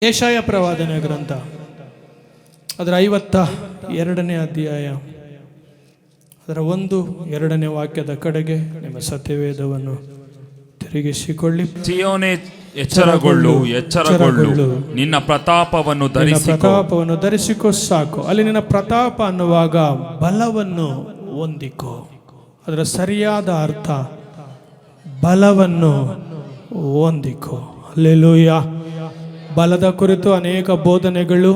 ಯೆಶಾಯ ಪ್ರವಾದನೆ ಗ್ರಂಥ ಅದರ 52ನೇ ಅಧ್ಯಾಯ ಅದರ 1-2ನೇ ವಾಕ್ಯದ ಕಡೆಗೆ ನಿಮ್ಮ ಸತ್ಯವೇದವನ್ನು ತಿರುಗಿಸಿಕೊಳ್ಳಿ. ಸಿಯೋನೇ ಎಚ್ಚರಗೊಳ್ಳು, ಎಚ್ಚರಗೊಳ್ಳು, ನಿನ್ನ ಪ್ರತಾಪವನ್ನು ಧರಿಸಿಕೋ. ಸಾಕು. ಅಲ್ಲಿ ನಿನ್ನ ಪ್ರತಾಪ ಅನ್ನುವಾಗ ಬಲವನ್ನು ಹೊಂದಿಕೋ. ಅದರ ಸರಿಯಾದ ಅರ್ಥ ಬಲವನ್ನು ಹೊಂದಿಕೋ. ಹಲ್ಲೆಲೂಯಾ. ಬಲದ ಕುರಿತು ಅನೇಕ ಬೋಧನೆಗಳು,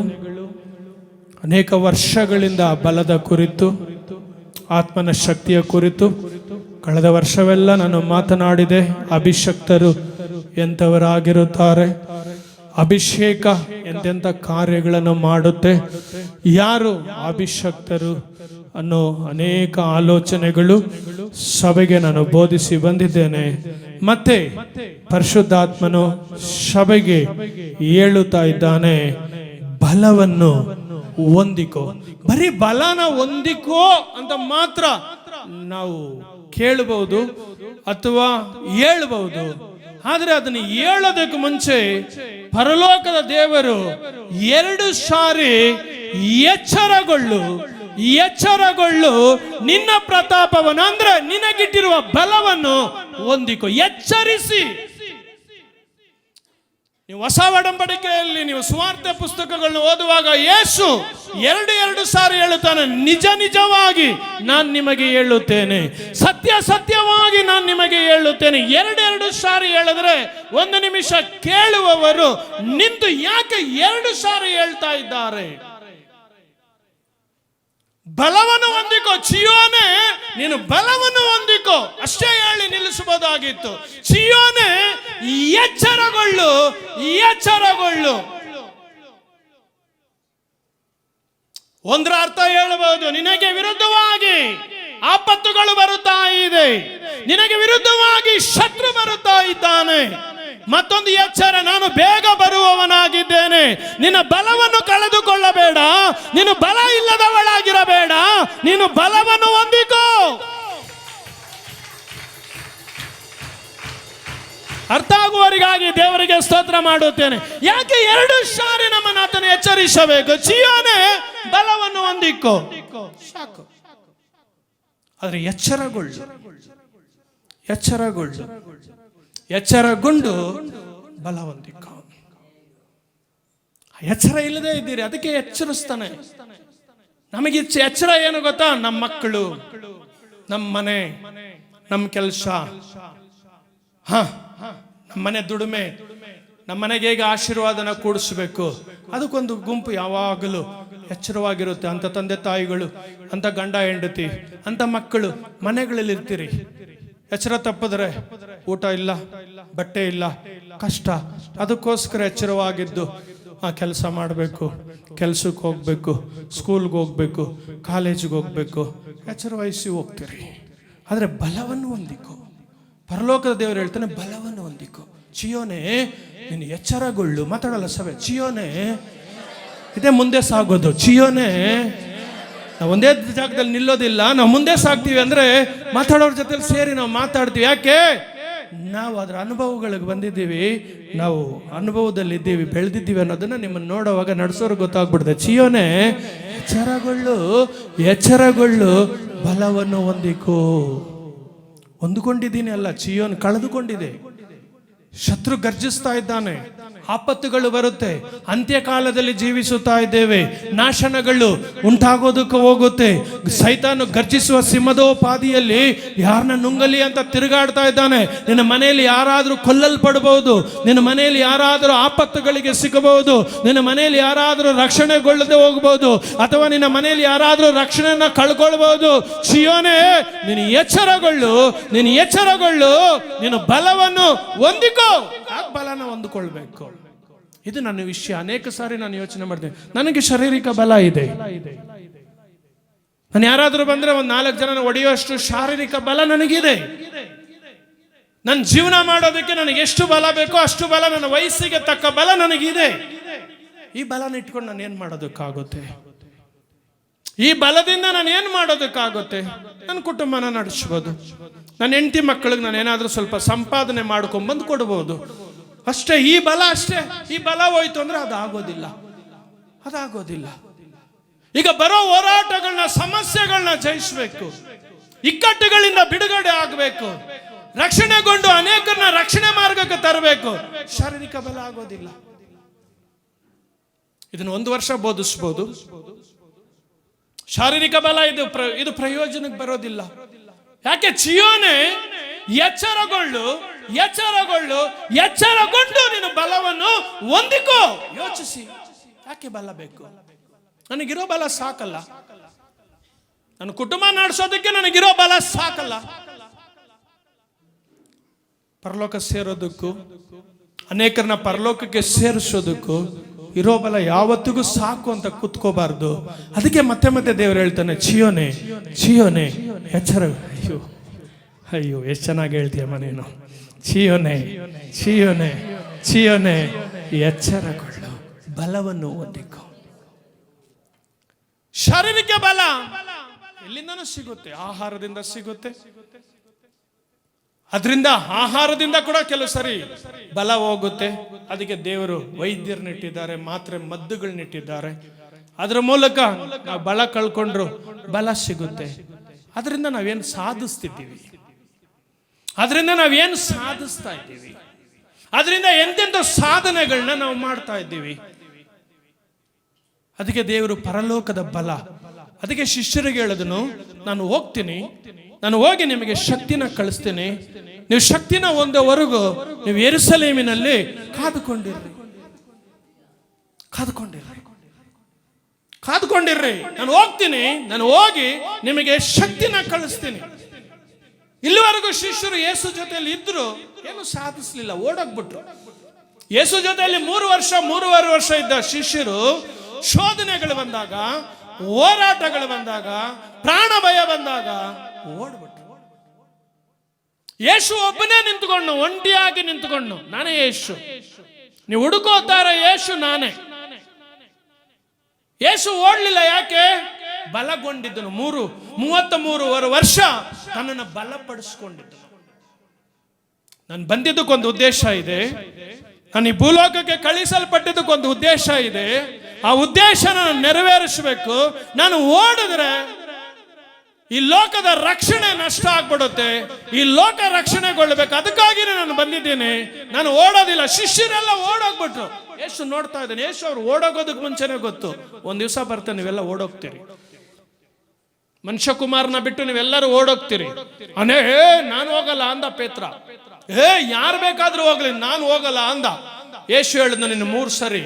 ಅನೇಕ ವರ್ಷಗಳಿಂದ ಬಲದ ಕುರಿತು, ಆತ್ಮನ ಶಕ್ತಿಯ ಕುರಿತು ಕಳೆದ ವರ್ಷವೆಲ್ಲ ನಾನು ಮಾತನಾಡಿದೆ. ಅಭಿಷಕ್ತರು ಎಂಥವರಾಗಿರುತ್ತಾರೆ, ಅಭಿಷೇಕ ಎಂತೆಂಥ ಕಾರ್ಯಗಳನ್ನು ಮಾಡುತ್ತೆ, ಯಾರು ಅಭಿಷಕ್ತರು ಅನ್ನೋ ಅನೇಕ ಆಲೋಚನೆಗಳು ಸಭೆಗೆ ನಾನು ಬೋಧಿಸಿ ಬಂದಿದ್ದೇನೆ. ಮತ್ತೆ ಪರಿಶುದ್ಧಾತ್ಮನು ಸಭೆಗೆ ಹೇಳುತ್ತಾ ಇದ್ದಾನೆ, ಬಲವನ್ನು ಹೊಂದಿಕೋ. ಬರೀ ಬಲನ ಹೊಂದಿಕೋ ಅಂತ ಮಾತ್ರ ನಾವು ಕೇಳಬಹುದು ಅಥವಾ ಹೇಳಬಹುದು. ಆದ್ರೆ ಅದನ್ನು ಹೇಳೋದಕ್ಕೆ ಮುಂಚೆ ಪರಲೋಕದ ದೇವರು 2 ಸಾರಿ ಎಚ್ಚರಗೊಳ್ಳು, ಎಚ್ಚರಗೊಳ್ಳು, ನಿನ್ನ ಪ್ರತಾಪವನ್ನು ಅಂದ್ರೆ ನಿನಗಿಟ್ಟಿರುವ ಬಲವನ್ನು ಹೊಂದಿಕೋ. ಎಚ್ಚರಿಸಿ. ನೀವು ಹೊಸ ಒಡಂಬಡಿಕೆಯಲ್ಲಿ ನೀವು ಸುವಾರ್ತೆ ಪುಸ್ತಕಗಳನ್ನು ಓದುವಾಗ ಯೇಸು 2 ಸಾರಿ ಹೇಳುತ್ತಾನೆ, ನಿಜ ನಿಜವಾಗಿ ನಾನು ನಿಮಗೆ ಹೇಳುತ್ತೇನೆ, ಸತ್ಯ ಸತ್ಯವಾಗಿ ನಾನು ನಿಮಗೆ ಹೇಳುತ್ತೇನೆ. 2 ಸಾರಿ ಹೇಳಿದ್ರೆ 1 ನಿಮಿಷ ಕೇಳುವವರು ನಿಂತು ಯಾಕೆ 2 ಸಾರಿ ಹೇಳ್ತಾ ಇದ್ದಾರೆ? ಬಲವನ್ನು ಹೊಂದಿಕೋ. ಚಿಯೋನೆ ನೀನು ಬಲವನ್ನು ಹೊಂದಿಕೋ ಅಷ್ಟೇ ಹೇಳಿ ನಿಲ್ಲಿಸಬಹುದಾಗಿತ್ತು. ಚಿಯೋನೆ ಎಚ್ಚರಗೊಳ್ಳು, ಎಚ್ಚರಗೊಳ್ಳು. ಒಂದರ ಅರ್ಥ ಹೇಳಬಹುದು, ನಿನಗೆ ವಿರುದ್ಧವಾಗಿ ಆಪತ್ತುಗಳು ಬರುತ್ತಾ ಇದೆ, ನಿನಗೆ ವಿರುದ್ಧವಾಗಿ ಶತ್ರು ಬರುತ್ತಾ ಇದ್ದಾನೆ. ಮತ್ತೊಂದು ಎಚ್ಚರ, ನಾನು ಬೇಗ ಬರುವವನಾಗಿದ್ದೇನೆ. ನಿನ್ನ ಬಲವನ್ನು ಕಳೆದುಕೊಳ್ಳಬೇಡ, ನೀನು ಬಲ ಇಲ್ಲದವಳಾಗಿರಬೇಡ, ನೀನು ಬಲವನ್ನು ಹೊಂದಿಕೋ. ಅರ್ಥ ಆಗುವವರಿಗಾಗಿ ದೇವರಿಗೆ ಸ್ತೋತ್ರ ಮಾಡುತ್ತೇನೆ. ಯಾಕೆ 2 ಸಾರಿ ನಮ್ಮನ್ನು ಆತನು ಎಚ್ಚರಿಸಬೇಕು? ಚಿಯೋನೆ ಬಲವನ್ನು ಹೊಂದಿಕೋ, ಸಾಕು. ಆದ್ರೆ ಎಚ್ಚರಗೊಳ್ಳು, ಎಚ್ಚರಗೊಳ್ಳು, ಎಚ್ಚರಗೊಂಡು ಬಲ ಹೊಂದಿಕೋ. ಎಚ್ಚರ ಇಲ್ಲದೆ ಇದ್ದೀರಿ, ಅದಕ್ಕೆ ಎಚ್ಚರಿಸ್ತಾನೆ. ನಮಗೆ ಎಚ್ಚರ ಏನು ಗೊತ್ತಾ? ನಮ್ಮ ಮಕ್ಕಳು, ನಮ್ಮ ಮನೆ, ನಮ್ಮ ಕೆಲಸ, ನಮ್ಮ ಮನೆ ದುಡಿಮೆ, ನಮ್ಮ ಮನೆಗೆ ಹೇಗೆ ಆಶೀರ್ವಾದನ ಕೂಡಿಸ್ಬೇಕು, ಅದಕ್ಕೊಂದು ಗುಂಪು ಯಾವಾಗಲೂ ಎಚ್ಚರವಾಗಿರುತ್ತೆ. ಅಂತ ತಂದೆ ತಾಯಿಗಳು, ಅಂತ ಗಂಡ ಹೆಂಡತಿ, ಅಂತ ಮಕ್ಕಳು ಮನೆಗಳಲ್ಲಿ ಇರ್ತೀರಿ. ಎಚ್ಚರ ತಪ್ಪಿದ್ರೆ ಊಟ ಇಲ್ಲ, ಬಟ್ಟೆ ಇಲ್ಲ, ಕಷ್ಟ. ಅದಕ್ಕೋಸ್ಕರ ಎಚ್ಚರವಾಗಿದ್ದು ಕೆಲಸ ಮಾಡಬೇಕು, ಕೆಲಸಕ್ಕೆ ಹೋಗ್ಬೇಕು, ಸ್ಕೂಲ್ಗೆ ಹೋಗ್ಬೇಕು, ಕಾಲೇಜಿಗೆ ಹೋಗ್ಬೇಕು, ಎಚ್ಚರ ವಹಿಸಿ ಹೋಗ್ತೀರಿ. ಆದರೆ ಬಲವನ್ನು ಹೊಂದಿಕೋ. ಪರಲೋಕದ ದೇವರು ಹೇಳ್ತಾನೆ, ಬಲವನ್ನು ಹೊಂದಿಕೋ. ಚಿಯೋನೆ ನೀನು ಎಚ್ಚರಗೊಳ್ಳು. ಮಾತಾಡಲ್ಲ ಸಭೆ. ಚಿಯೋನೆ ಇದೇ ಮುಂದೆ ಸಾಗೋದು. ಚಿಯೋನೆ ನಾವು ಒಂದೇ ಜಾಗದಲ್ಲಿ ನಿಲ್ಲೋದಿಲ್ಲ, ನಾವು ಮುಂದೆ ಸಾಗ್ತೀವಿ. ಅಂದ್ರೆ ಮಾತಾಡೋರ ಜೊತೆ ಸೇರಿ ನಾವು ಮಾತಾಡ್ತೀವಿ. ಯಾಕೆ? ನಾವು ಅದರ ಅನುಭವಗಳಿಗೆ ಬಂದಿದ್ದೀವಿ, ನಾವು ಅನುಭವದಲ್ಲಿ ಇದ್ದೀವಿ, ಬೆಳೆದಿದ್ದೀವಿ ಅನ್ನೋದನ್ನ ನಿಮ್ಮನ್ನು ನೋಡುವಾಗ ನಡೆಸೋರು ಗೊತ್ತಾಗ್ಬಿಡುತ್ತೆ. ಚಿಯೋನೆ ಎಚ್ಚರಗೊಳ್ಳು, ಎಚ್ಚರಗೊಳ್ಳು, ಬಲವನ್ನು ಹೊಂದಿಕೋ. ಹೊಂದಿಕೊಂಡಿದ್ದೀನಿ ಅಲ್ಲ, ಚಿಯೋನ್ ಕಳೆದುಕೊಂಡಿದೆ. ಶತ್ರು ಗರ್ಜಿಸ್ತಾ ಇದ್ದಾನೆ, ಆಪತ್ತುಗಳು ಬರುತ್ತೆ, ಅಂತ್ಯಕಾಲದಲ್ಲಿ ಜೀವಿಸುತ್ತಾ ಇದ್ದೇವೆ, ನಾಶನಗಳು ಉಂಟಾಗೋದಕ್ಕೆ ಹೋಗುತ್ತೆ. ಸೈತಾನು ಗರ್ಜಿಸುವ ಸಿಂಹದೋಪಾದಿಯಲ್ಲಿ ಯಾರನ್ನ ನುಂಗಲಿ ಅಂತ ತಿರುಗಾಡ್ತಾ ಇದ್ದಾನೆ. ನಿನ್ನ ಮನೆಯಲ್ಲಿ ಯಾರಾದರೂ ಕೊಲ್ಲಲ್ಪಡಬಹುದು, ನಿನ್ನ ಮನೆಯಲ್ಲಿ ಯಾರಾದರೂ ಆಪತ್ತುಗಳಿಗೆ ಸಿಗಬಹುದು, ನಿನ್ನ ಮನೆಯಲ್ಲಿ ಯಾರಾದರೂ ರಕ್ಷಣೆಗೊಳ್ಳದೆ ಹೋಗಬಹುದು, ಅಥವಾ ನಿನ್ನ ಮನೆಯಲ್ಲಿ ಯಾರಾದರೂ ರಕ್ಷಣೆಯನ್ನ ಕಳ್ಕೊಳ್ಬಹುದು. ಚಿಯೋನೆ ನೀನು ಎಚ್ಚರಗೊಳ್ಳು, ನೀನು ಎಚ್ಚರಗೊಳ್ಳು, ನೀನು ಬಲವನ್ನು ಹೊಂದಿಕೋ. ಬಲನ ಹೊಂದಿಕೊಳ್ಬೇಕು. ಇದು ನನ್ನ ವಿಷಯ. ಅನೇಕ ಸಾರಿ ನಾನು ಯೋಚನೆ ಮಾಡ್ತೇನೆ, ನನಗೆ ಶಾರೀರಿಕ ಬಲ ಇದೆ. ನಾನು ಯಾರಾದರೂ ಬಂದ್ರೆ 4 ಜನ ಹೊಡೆಯುವಷ್ಟು ಶಾರೀರಿಕ ಬಲ ನನಗಿದೆ. ನನ್ನ ಜೀವನ ಮಾಡೋದಕ್ಕೆ ನನಗೆ ಎಷ್ಟು ಬಲ ಬೇಕೋ ಅಷ್ಟು ಬಲ, ನನ್ನ ವಯಸ್ಸಿಗೆ ತಕ್ಕ ಬಲ ನನಗಿದೆ. ಈ ಬಲನ ಇಟ್ಕೊಂಡು ನಾನು ಏನ್ ಮಾಡೋದಕ್ಕಾಗುತ್ತೆ? ಈ ಬಲದಿಂದ ನಾನು ಏನು ಮಾಡೋದಕ್ಕಾಗುತ್ತೆ? ನನ್ನ ಕುಟುಂಬನ ನಡೆಸ್ಬೋದು, ನನ್ನ ಹೆಂಡತಿ ಮಕ್ಕಳಿಗೆ ನಾನು ಏನಾದರೂ ಸ್ವಲ್ಪ ಸಂಪಾದನೆ ಮಾಡ್ಕೊಂಡ್ಬಂದು ಕೊಡ್ಬೋದು. ಅಷ್ಟೇ, ಈ ಬಲ ಅಷ್ಟೇ. ಈ ಬಲ ಹೋಯ್ತು ಅಂದ್ರೆ ಅದಾಗೋದಿಲ್ಲ. ಈಗ ಬರೋ ಹೋರಾಟಗಳನ್ನ, ಸಮಸ್ಯೆಗಳನ್ನ ಜಯಿಸಬೇಕು, ಇಕ್ಕಟ್ಟುಗಳಿಂದ ಬಿಡುಗಡೆ ಆಗಬೇಕು, ರಕ್ಷಣೆಗೊಂಡು ಅನೇಕರನ್ನ ರಕ್ಷಣೆ ಮಾರ್ಗಕ್ಕೆ ತರಬೇಕು. ಶಾರೀರಿಕ ಬಲ ಆಗೋದಿಲ್ಲ. ಇದನ್ನು 1 ವರ್ಷ ಬೋಧಿಸಬಹುದು. ಶಾರೀರಿಕ ಬಲ ಇದು ಪ್ರಯೋಜನಕ್ಕೆ ಬರೋದಿಲ್ಲ. ಯಾಕೆ? ಚಿಯೋನೆ, ಎಚ್ಚರಗೊಳ್ಳು, ಎಚ್ಚರಗೊಂಡು ನೀನು ಬಲವನ್ನು ಹೊಂದಿಕೋ. ಯೋಚಿಸಿ, ಯಾಕೆ ಬಲ ಬೇಕು? ನನಗಿರೋ ಬಲ ಸಾಕಲ್ಲ. ನನ್ನ ಕುಟುಂಬ ನಡೆಸೋದಕ್ಕೆ ನನಗಿರೋ ಬಲ ಸಾಕಲ್ಲ. ಪರಲೋಕ ಸೇರೋದಕ್ಕೂ, ಅನೇಕರನ್ನ ಪರಲೋಕಕ್ಕೆ ಸೇರಿಸೋದಕ್ಕೂ ಇರೋ ಬಲ ಯಾವತ್ತಿಗೂ ಸಾಕು ಅಂತ ಕೂತ್ಕೋಬಾರ್ದು. ಅದಕ್ಕೆ ಮತ್ತೆ ಮತ್ತೆ ದೇವರು ಹೇಳ್ತಾನೆ, ಚಿಯೋನೆ ಎಚ್ಚರ. ಅಯ್ಯೋ ಎಷ್ಟು ಚೆನ್ನಾಗಿ ಹೇಳ್ತೀಯಮ್ಮ ನೀನು. ಚಿಯೋನೆ ಎಚ್ಚರಗೊಳ್ಳು, ಬಲವನ್ನು ಹೊಂದಿಕೋ. ಶಾರೀರಿಕ ಬಲ ಎಲ್ಲಿಂದನೂ ಸಿಗುತ್ತೆ, ಆಹಾರದಿಂದ ಸಿಗುತ್ತೆ. ಅದರಿಂದ ಆಹಾರದಿಂದ ಕೂಡ ಕೆಲವು ಸರಿ ಬಲ ಹೋಗುತ್ತೆ. ಅದಕ್ಕೆ ದೇವರು ವೈದ್ಯರನ್ನಿಟ್ಟಿದ್ದಾರೆ, ಮಾತ್ರೆ ಮದ್ದುಗಳನ್ನಿಟ್ಟಿದ್ದಾರೆ. ಅದರ ಮೂಲಕ ನಾವು ಬಲ ಕಳ್ಕೊಂಡ್ರು ಬಲ ಸಿಗುತ್ತೆ. ಅದರಿಂದ ನಾವೇನು ಸಾಧಿಸ್ತಿದ್ದೀವಿ, ಅದರಿಂದ ನಾವೇನು ಸಾಧಿಸ್ತಾ ಇದ್ದೀವಿ, ಅದರಿಂದ ಎಂತೆಂಥ ಸಾಧನೆಗಳನ್ನ ನಾವು ಮಾಡ್ತಾ ಇದ್ದೀವಿ. ಅದಕ್ಕೆ ದೇವರು ಪರಲೋಕದ ಬಲ. ಅದಕ್ಕೆ ಶಿಷ್ಯರಿಗೆ ಹೇಳಿದನು, ನಾನು ಹೋಗಿ ನಿಮಗೆ ಶಕ್ತಿನ ಕಳಿಸ್ತೇನೆ. ನೀವು ಶಕ್ತಿನ ಹೊಂದೋವರೆಗೂ ನೀವು ಯೆರೂಸಲೇಮಿನಲ್ಲಿ ಕಾದುಕೊಂಡಿರ್ರಿ. ನಾನು ಹೋಗಿ ನಿಮಗೆ ಶಕ್ತಿನ ಕಳಿಸ್ತೀನಿ. ಇಲ್ಲಿವರೆಗೂ ಶಿಷ್ಯರು ಯೇಸು ಜೊತೆಯಲ್ಲಿ ಇದ್ರು, ಏನು ಸಾಧಿಸಲಿಲ್ಲ, ಓಡೋಗ್ಬಿಟ್ರು. ಯೇಸು ಜೊತೆಯಲ್ಲಿ 3.5 ವರ್ಷ ಇದ್ದ ಶಿಷ್ಯರು ಶೋಧನೆಗಳು ಬಂದಾಗ, ಹೋರಾಟಗಳು ಬಂದಾಗ, ಪ್ರಾಣ ಭಯ ಬಂದಾಗ ಓಡ್ಬಿಟ್ರು. ಯೇಸು ಒಬ್ಬನೇ ನಿಂತುಕೊಂಡು, ಒಂಟಿಯಾಗಿ ನಿಂತುಕೊಂಡು, ನಾನೇ ಯೇಸು, ನೀವು ಹುಡುಕೋತಾರ ಯೇಸು ನಾನೇ. ಯೇಸು ಓಡ್ಲಿಲ್ಲ. ಯಾಕೆ? ಬಲಗೊಂಡಿದ್ದನು. 33 ವರ್ಷ ತನ್ನನ್ನು ಬಲಪಡಿಸ್ಕೊಂಡಿದ್ದನು. ನಾನು ಬಂದಿದ್ದಕ್ಕೊಂದು ಉದ್ದೇಶ ಇದೆ. ನಾನು ಈ ಭೂಲೋಕಕ್ಕೆ ಕಳಿಸಲ್ಪಟ್ಟಿದ್ದಕ್ಕೊಂದು ಉದ್ದೇಶ ಇದೆ. ಆ ಉದ್ದೇಶನ ನೆರವೇರಿಸಬೇಕು. ನಾನು ಓಡಿದ್ರೆ ಈ ಲೋಕದ ರಕ್ಷಣೆ ನಷ್ಟ ಆಗ್ಬಿಡುತ್ತೆ. ಈ ಲೋಕ ರಕ್ಷಣೆಗೊಳ್ಳಬೇಕು. ಅದಕ್ಕಾಗಿ ನಾನು ಬಂದಿದ್ದೇನೆ. ನಾನು ಓಡೋದಿಲ್ಲ. ಶಿಷ್ಯರೆಲ್ಲ ಓಡೋಗ್ಬಿಟ್ರು. ಯೇಸು ನೋಡ್ತಾ ಇದ್ದಾನೆ. ಯೇಸು ಅವ್ರು ಓಡೋಗೋದಕ್ಕೆ ಮುಂಚೆನೆ ಗೊತ್ತು, ಒಂದ್ ದಿವಸ ಬರ್ತಾನೆ, ನೀವೆಲ್ಲ ಓಡೋಗ್ತೀರಿ. ಮನುಷ್ಯ ಕುಮಾರನ ಬಿಟ್ಟು ನೀವೆಲ್ಲರೂ ಓಡೋಗ್ತೀರಿ. ನಾನು ಹೋಗಲ್ಲ ಅಂದ ಪೇತ್ರ. ಯಾರು ಬೇಕಾದ್ರೂ ಹೋಗ್ಲಿ, ನಾನು ಹೋಗಲ್ಲ ಅಂದ. ಯೇಸು ಹೇಳಿದ್ನ, ನಿನ್ನ 3 ಸರಿ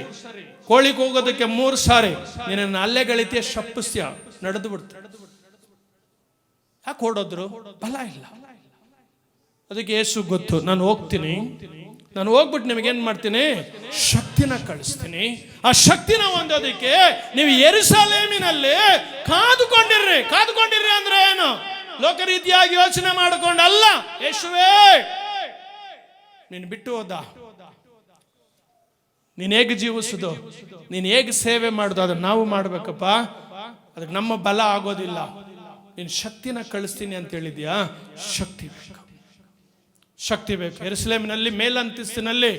ಕೋಳಿಗೆ ಹೋಗೋದಕ್ಕೆ 3 ಸಾರಿ ನಿನ್ನ ಅಲ್ಲೆಗಳಿತೀಯ, ಶಪ್ಪಿಸ್ತೀಯ, ನಡೆದು ಬಿಡ್ತ. ಯಾಕೆ ಓಡೋದ್ರು? ಬಲ ಇಲ್ಲ. ಅದಕ್ಕೆ ಯೇಸು ಗೊತ್ತು, ನಾನು ಹೋಗ್ಬಿಟ್ಟು ನಿಮಗೇನ್ ಮಾಡ್ತೀನಿ? ಶಕ್ತಿನ ಕಳಿಸ್ತೀನಿ. ಆ ಶಕ್ತಿನ ಹೊಂದೋದಕ್ಕೆ ನೀವು ಯೆರೂಸಲೇಮಿನಲ್ಲಿ ಕಾದುಕೊಂಡಿರ್ರಿ ಅಂದ್ರೆ ಏನು? ಲೋಕ ರೀತಿಯಾಗಿ ಯೋಚನೆ ಮಾಡಿಕೊಂಡಲ್ಲ. ಯೇಸುವೇ ನೀನು ಬಿಟ್ಟು ಹೋದ, ನೀನ್ ಹೇಗೆ ಜೀವಿಸುದು, ನೀನ್ ಹೇಗೆ ಸೇವೆ ಮಾಡುದು, ಅದನ್ನ ನಾವು ಮಾಡ್ಬೇಕಪ್ಪ. ಅದಕ್ಕೆ ನಮ್ಮ ಬಲ ಆಗೋದಿಲ್ಲ. ನೀನು ಶಕ್ತಿನ ಕಳಿಸ್ತೀನಿ ಅಂತ ಹೇಳಿದ್ಯಾ? ಶಕ್ತಿ ಬೇಕು. ಯೆರೂಸಲೇಮಿನಲ್ಲಿ ಮೇಲಂತಸ್ತಿನಲ್ಲಿ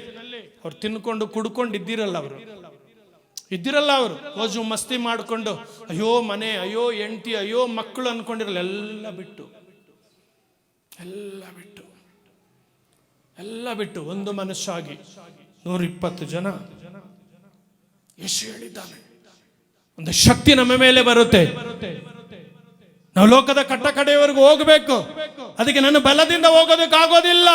ಅವ್ರು ತಿನ್ಕೊಂಡು ಕುಡ್ಕೊಂಡು ಇದ್ದಿರಲ್ಲ. ಅವರು ರೋಜು ಮಸ್ತಿ ಮಾಡಿಕೊಂಡು ಅಯ್ಯೋ ಮನೆ, ಅಯ್ಯೋ ಹೆಂಡತಿ, ಅಯ್ಯೋ ಮಕ್ಕಳು ಅನ್ಕೊಂಡಿರಲ್ಲ. ಎಲ್ಲ ಬಿಟ್ಟು ಒಂದು ಮನಸ್ಸಾಗಿ 120 ಜನ. ಯೇಸು ಹೇಳಿದ್ದಾನೆ, ಒಂದು ಶಕ್ತಿ ನಮ್ಮ ಮೇಲೆ ಬರುತ್ತೆ. ನಾವು ಲೋಕದ ಕಟ್ಟ ಕಡೆಯವರೆಗೂ ಹೋಗಬೇಕು. ಅದಕ್ಕೆ ನನ್ನ ಬಲದಿಂದ ಹೋಗೋದಕ್ಕೆ ಆಗೋದಿಲ್ಲ.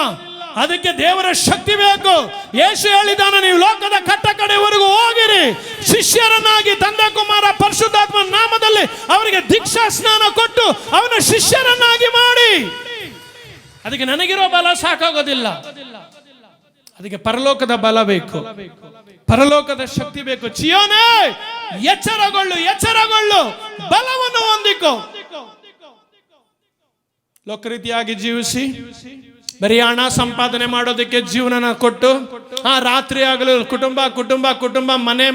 ಅದಕ್ಕೆ ದೇವರ ಶಕ್ತಿ ಬೇಕು. ಯೇಸು ಹೇಳಿದ್ದಾನೆ, ನೀವು ಲೋಕದ ಕಟ್ಟ ಕಡೆಯವರೆಗೂ ಹೋಗಿರಿ, ಶಿಷ್ಯರನ್ನಾಗಿ ತಂದೆ ಕುಮಾರ ಪರಿಶುದ್ಧಾತ್ಮ ನಾಮದಲ್ಲಿ ಅವರಿಗೆ ದೀಕ್ಷಾ ಸ್ನಾನ ಕೊಟ್ಟು ಅವನ ಶಿಷ್ಯರನ್ನಾಗಿ ಮಾಡಿ. ಅದಕ್ಕೆ ನನಗಿರೋ ಬಲ ಸಾಕಾಗೋದಿಲ್ಲ. ಅದಕ್ಕೆ ಪರಲೋಕದ ಬಲ ಬೇಕು, ಪರಲೋಕದ ಶಕ್ತಿ ಬೇಕು. ಚಿಯೋನೇ ಎಚ್ಚರಗೊಳ್ಳು, ಬಲವನ್ನು ಹೊಂದಿಕೋ. ಲೋಕರೀತಿಯಾಗಿ ಜೀವಿಸಿ ಬರೀ ಹಣ ಸಂಪಾದನೆ ಮಾಡೋದಕ್ಕೆ ಜೀವನನ ಕೊಟ್ಟು ಆ ರಾತ್ರಿ ಆಗಲು ಕುಟುಂಬ ಮನೆ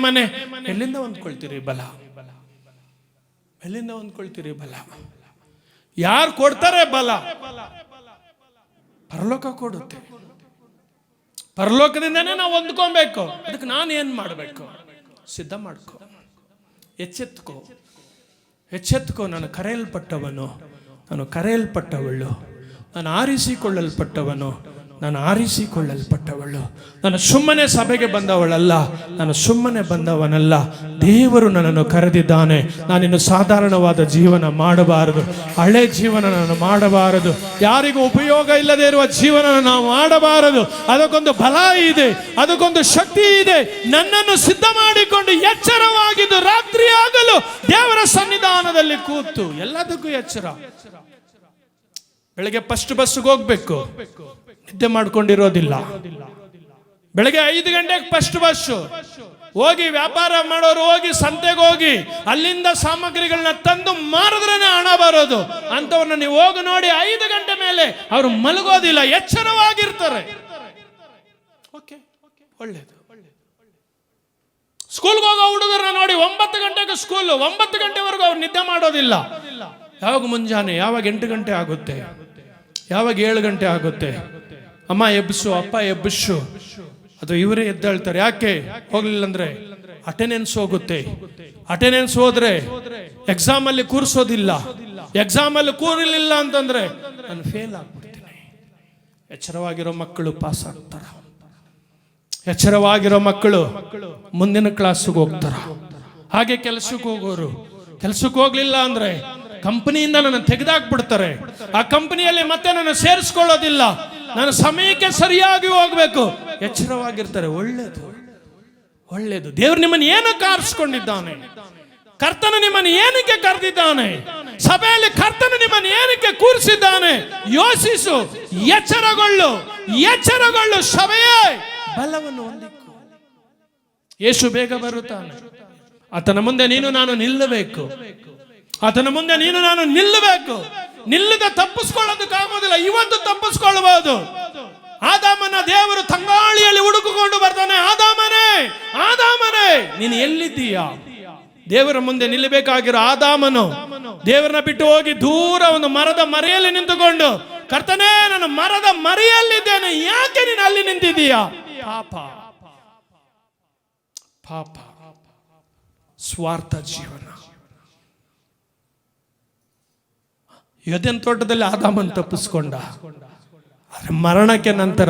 ಎಲ್ಲಿಂದ ಹೊಂದ್ಕೊಳ್ತೀರಿ ಬಲ? ಯಾರು ಕೊಡ್ತಾರೆ ಬಲ? ಪರಲೋಕ ಕೊಡುತ್ತೆ. ಪರಲೋಕದಿಂದನೇ ನಾವು ಹೊಂದ್ಕೊಬೇಕು. ಅದಕ್ಕೆ ನಾನು ಏನು ಮಾಡಬೇಕು? ಸಿದ್ಧ ಮಾಡ್ಕೊ, ಎಚ್ಚೆತ್ಕೋ. ನಾನು ಕರೆಯಲ್ಪಟ್ಟವನು, ನಾನು ಕರೆಯಲ್ಪಟ್ಟವಳು, ನಾನು ಆರಿಸಿಕೊಳ್ಳಲ್ಪಟ್ಟವನು, ನಾನು ಆರಿಸಿಕೊಳ್ಳಲ್ಪಟ್ಟವಳು. ನಾನು ಸುಮ್ಮನೆ ಸಭೆಗೆ ಬಂದವಳಲ್ಲ, ನಾನು ಸುಮ್ಮನೆ ಬಂದವನಲ್ಲ. ದೇವರು ನನ್ನನ್ನು ಕರೆದಿದ್ದಾನೆ. ನಾನಿನ್ನು ಸಾಧಾರಣವಾದ ಜೀವನ ಮಾಡಬಾರದು, ಹಳೆ ಜೀವನ ನಾನು ಮಾಡಬಾರದು, ಯಾರಿಗೂ ಉಪಯೋಗ ಇಲ್ಲದೆ ಇರುವ ಜೀವನ ನಾವು ಮಾಡಬಾರದು. ಅದಕ್ಕೊಂದು ಬಲ ಇದೆ, ಅದಕ್ಕೊಂದು ಶಕ್ತಿ ಇದೆ. ನನ್ನನ್ನು ಸಿದ್ಧ ಮಾಡಿಕೊಂಡು ಎಚ್ಚರವಾಗಿದ್ದು ರಾತ್ರಿ ಆಗಲು ದೇವರ ಸನ್ನಿಧಾನದಲ್ಲಿ ಕೂತು ಎಲ್ಲದಕ್ಕೂ ಎಚ್ಚರ. ಬೆಳಗ್ಗೆ ಫಸ್ಟ್ ಬಸ್ಗೆ ಹೋಗ್ಬೇಕು, ನಿದ್ದೆ ಮಾಡ್ಕೊಂಡಿರೋದಿಲ್ಲ. ಬೆಳಗ್ಗೆ 5 ಗಂಟೆಗೆ ಫಸ್ಟ್ ಬಸ್ ಹೋಗಿ, ವ್ಯಾಪಾರ ಮಾಡೋರು ಹೋಗಿ ಸಂತೆಗೆ ಹೋಗಿ ಅಲ್ಲಿಂದ ಸಾಮಗ್ರಿಗಳನ್ನ ತಂದು ಮಾರಿದ್ರೇನೆ ಹಣ ಬರೋದು. ಅಂತವ್ರನ್ನ ನೀವು ಹೋಗಿ ನೋಡಿ, 5 ಗಂಟೆ ಮೇಲೆ ಅವರು ಮಲಗೋದಿಲ್ಲ, ಎಚ್ಚರವಾಗಿರ್ತಾರೆ. ಓಕೆ, ಒಳ್ಳೇದು. ಸ್ಕೂಲ್ಗೆ ಹೋಗೋ ಹುಡುಗರನ್ನ ನೋಡಿ, 9 ಗಂಟೆಗೆ ಸ್ಕೂಲ್, 9 ಗಂಟೆವರೆಗೂ ಅವ್ರು ನಿದ್ದೆ ಮಾಡೋದಿಲ್ಲ. ಯಾವಾಗ ಮುಂಜಾನೆ, ಯಾವಾಗ 8 ಗಂಟೆ ಆಗುತ್ತೆ, ಯಾವಾಗ 7 ಗಂಟೆ ಆಗುತ್ತೆ, ಅಮ್ಮ ಎಬ್ಬಿಸು, ಅಪ್ಪ ಎಬ್ಬಿಸು, ಅದು ಇವರೇ ಎದ್ದೇಳ್ತಾರೆ. ಯಾಕೆ? ಹೋಗ್ಲಿಲ್ಲ ಅಂದ್ರೆ ಅಟೆಂಡೆನ್ಸ್ ಹೋಗುತ್ತೆ. ಅಟೆಂಡೆನ್ಸ್ ಹೋದ್ರೆ ಎಕ್ಸಾಮ್ ಅಲ್ಲಿ ಕೂರಿಸೋದಿಲ್ಲ. ಎಕ್ಸಾಮ್ ಅಲ್ಲಿ ಕೂರಲಿಲ್ಲ ಅಂತಂದ್ರೆ ನಾನು ಫೇಲ್ ಆಗ್ಬಿಡ್ತೀನಿ. ಎಚ್ಚರವಾಗಿರೋ ಮಕ್ಕಳು ಪಾಸ್ ಆಗ್ತಾರ. ಎಚ್ಚರವಾಗಿರೋ ಮಕ್ಕಳು ಮುಂದಿನ ಕ್ಲಾಸ್ಗೆ ಹೋಗ್ತಾರ. ಹಾಗೆ ಕೆಲಸಕ್ಕೆ ಹೋಗೋರು, ಕೆಲಸಕ್ಕೆ ಹೋಗ್ಲಿಲ್ಲ ಅಂದ್ರೆ ಕಂಪನಿಯಿಂದ ನನ್ನ ತೆಗೆದಾಕ್ಬಿಡ್ತಾರೆ. ಆ ಕಂಪನಿಯಲ್ಲಿ ಮತ್ತೆ ನನ್ನ ಸೇರಿಸ್ಕೊಳ್ಳೋದಿಲ್ಲ. ನಾನು ಸಮಯಕ್ಕೆ ಸರಿಯಾಗಿ ಹೋಗ್ಬೇಕು. ಎಚ್ಚರವಾಗಿರ್ತಾರೆ. ಒಳ್ಳೇದು, ಒಳ್ಳೇದು. ದೇವ್ರು ನಿಮ್ಮನ್ನು ಏನಕ್ಕೆ ಆರಿಸ್ಕೊಂಡಿದ್ದಾನೆ? ಕರ್ತನು ನಿಮ್ಮನ್ನು ಏನಕ್ಕೆ ಕರೆದಿದ್ದಾನೆ? ಸಭೆಯಲ್ಲಿ ಕರ್ತನು ನಿಮ್ಮನ್ನು ಏನಕ್ಕೆ ಕೂರಿಸಿದ್ದಾನೆ? ಯೋಚಿಸು, ಎಚ್ಚರಗೊಳ್ಳು, ಎಚ್ಚರಗೊಳ್ಳು. ಸಭೆಯೇ ಬಲವನ್ನು ಹೊಂದಿಕೊ. ಯೇಸು ಬೇಗ ಬರುತ್ತಾನೆ. ಆತನ ಮುಂದೆ ನೀನು ನಾನು ನಿಲ್ಲಬೇಕು. ಆತನ ಮುಂದೆ ನೀನು ನಾನು ನಿಲ್ಲಬೇಕು. ನಿಲ್ಲದ ತಪ್ಪಿಸ್ಕೊಳ್ಳೋದಕ್ಕಾಗೋದಿಲ್ಲ. ಇವತ್ತು ತಪ್ಪಿಸ್ಕೊಳ್ಬಹುದು. ಆದಾಮನ ದೇವರು ತಂಗಾಳಿಯಲ್ಲಿ ಹುಡುಕಿಕೊಂಡು ಬರ್ತಾನೆ. ಆದಾಮನೇ, ಆದಾಮನೇ, ನೀನು ಎಲ್ಲಿದ್ದೀಯಾ? ದೇವರ ಮುಂದೆ ನಿಲ್ಲಬೇಕಾಗಿರೋ ಆದಾಮನು ದೇವರನ್ನ ಬಿಟ್ಟು ಹೋಗಿ ದೂರ ಒಂದು ಮರದ ಮರೆಯಲ್ಲಿ ನಿಂತುಕೊಂಡು, ಕರ್ತನೇ, ನಾನು ಮರದ ಮರೆಯಲ್ಲಿದ್ದೇನೆ, ಯಾಕೆ ನೀನು ಅಲ್ಲಿ ನಿಂತಿದ್ದೀಯಾ? ಪಾಪ, ಪಾಪ, ಸ್ವಾರ್ಥ ಜೀವನ. ಏದೆನ್ ತೋಟದಲ್ಲಿ ಆದಾಮನ್ ತಪ್ಪಿಸ್ಕೊಂಡ. ಮರಣಕ್ಕೆ ನಂತರ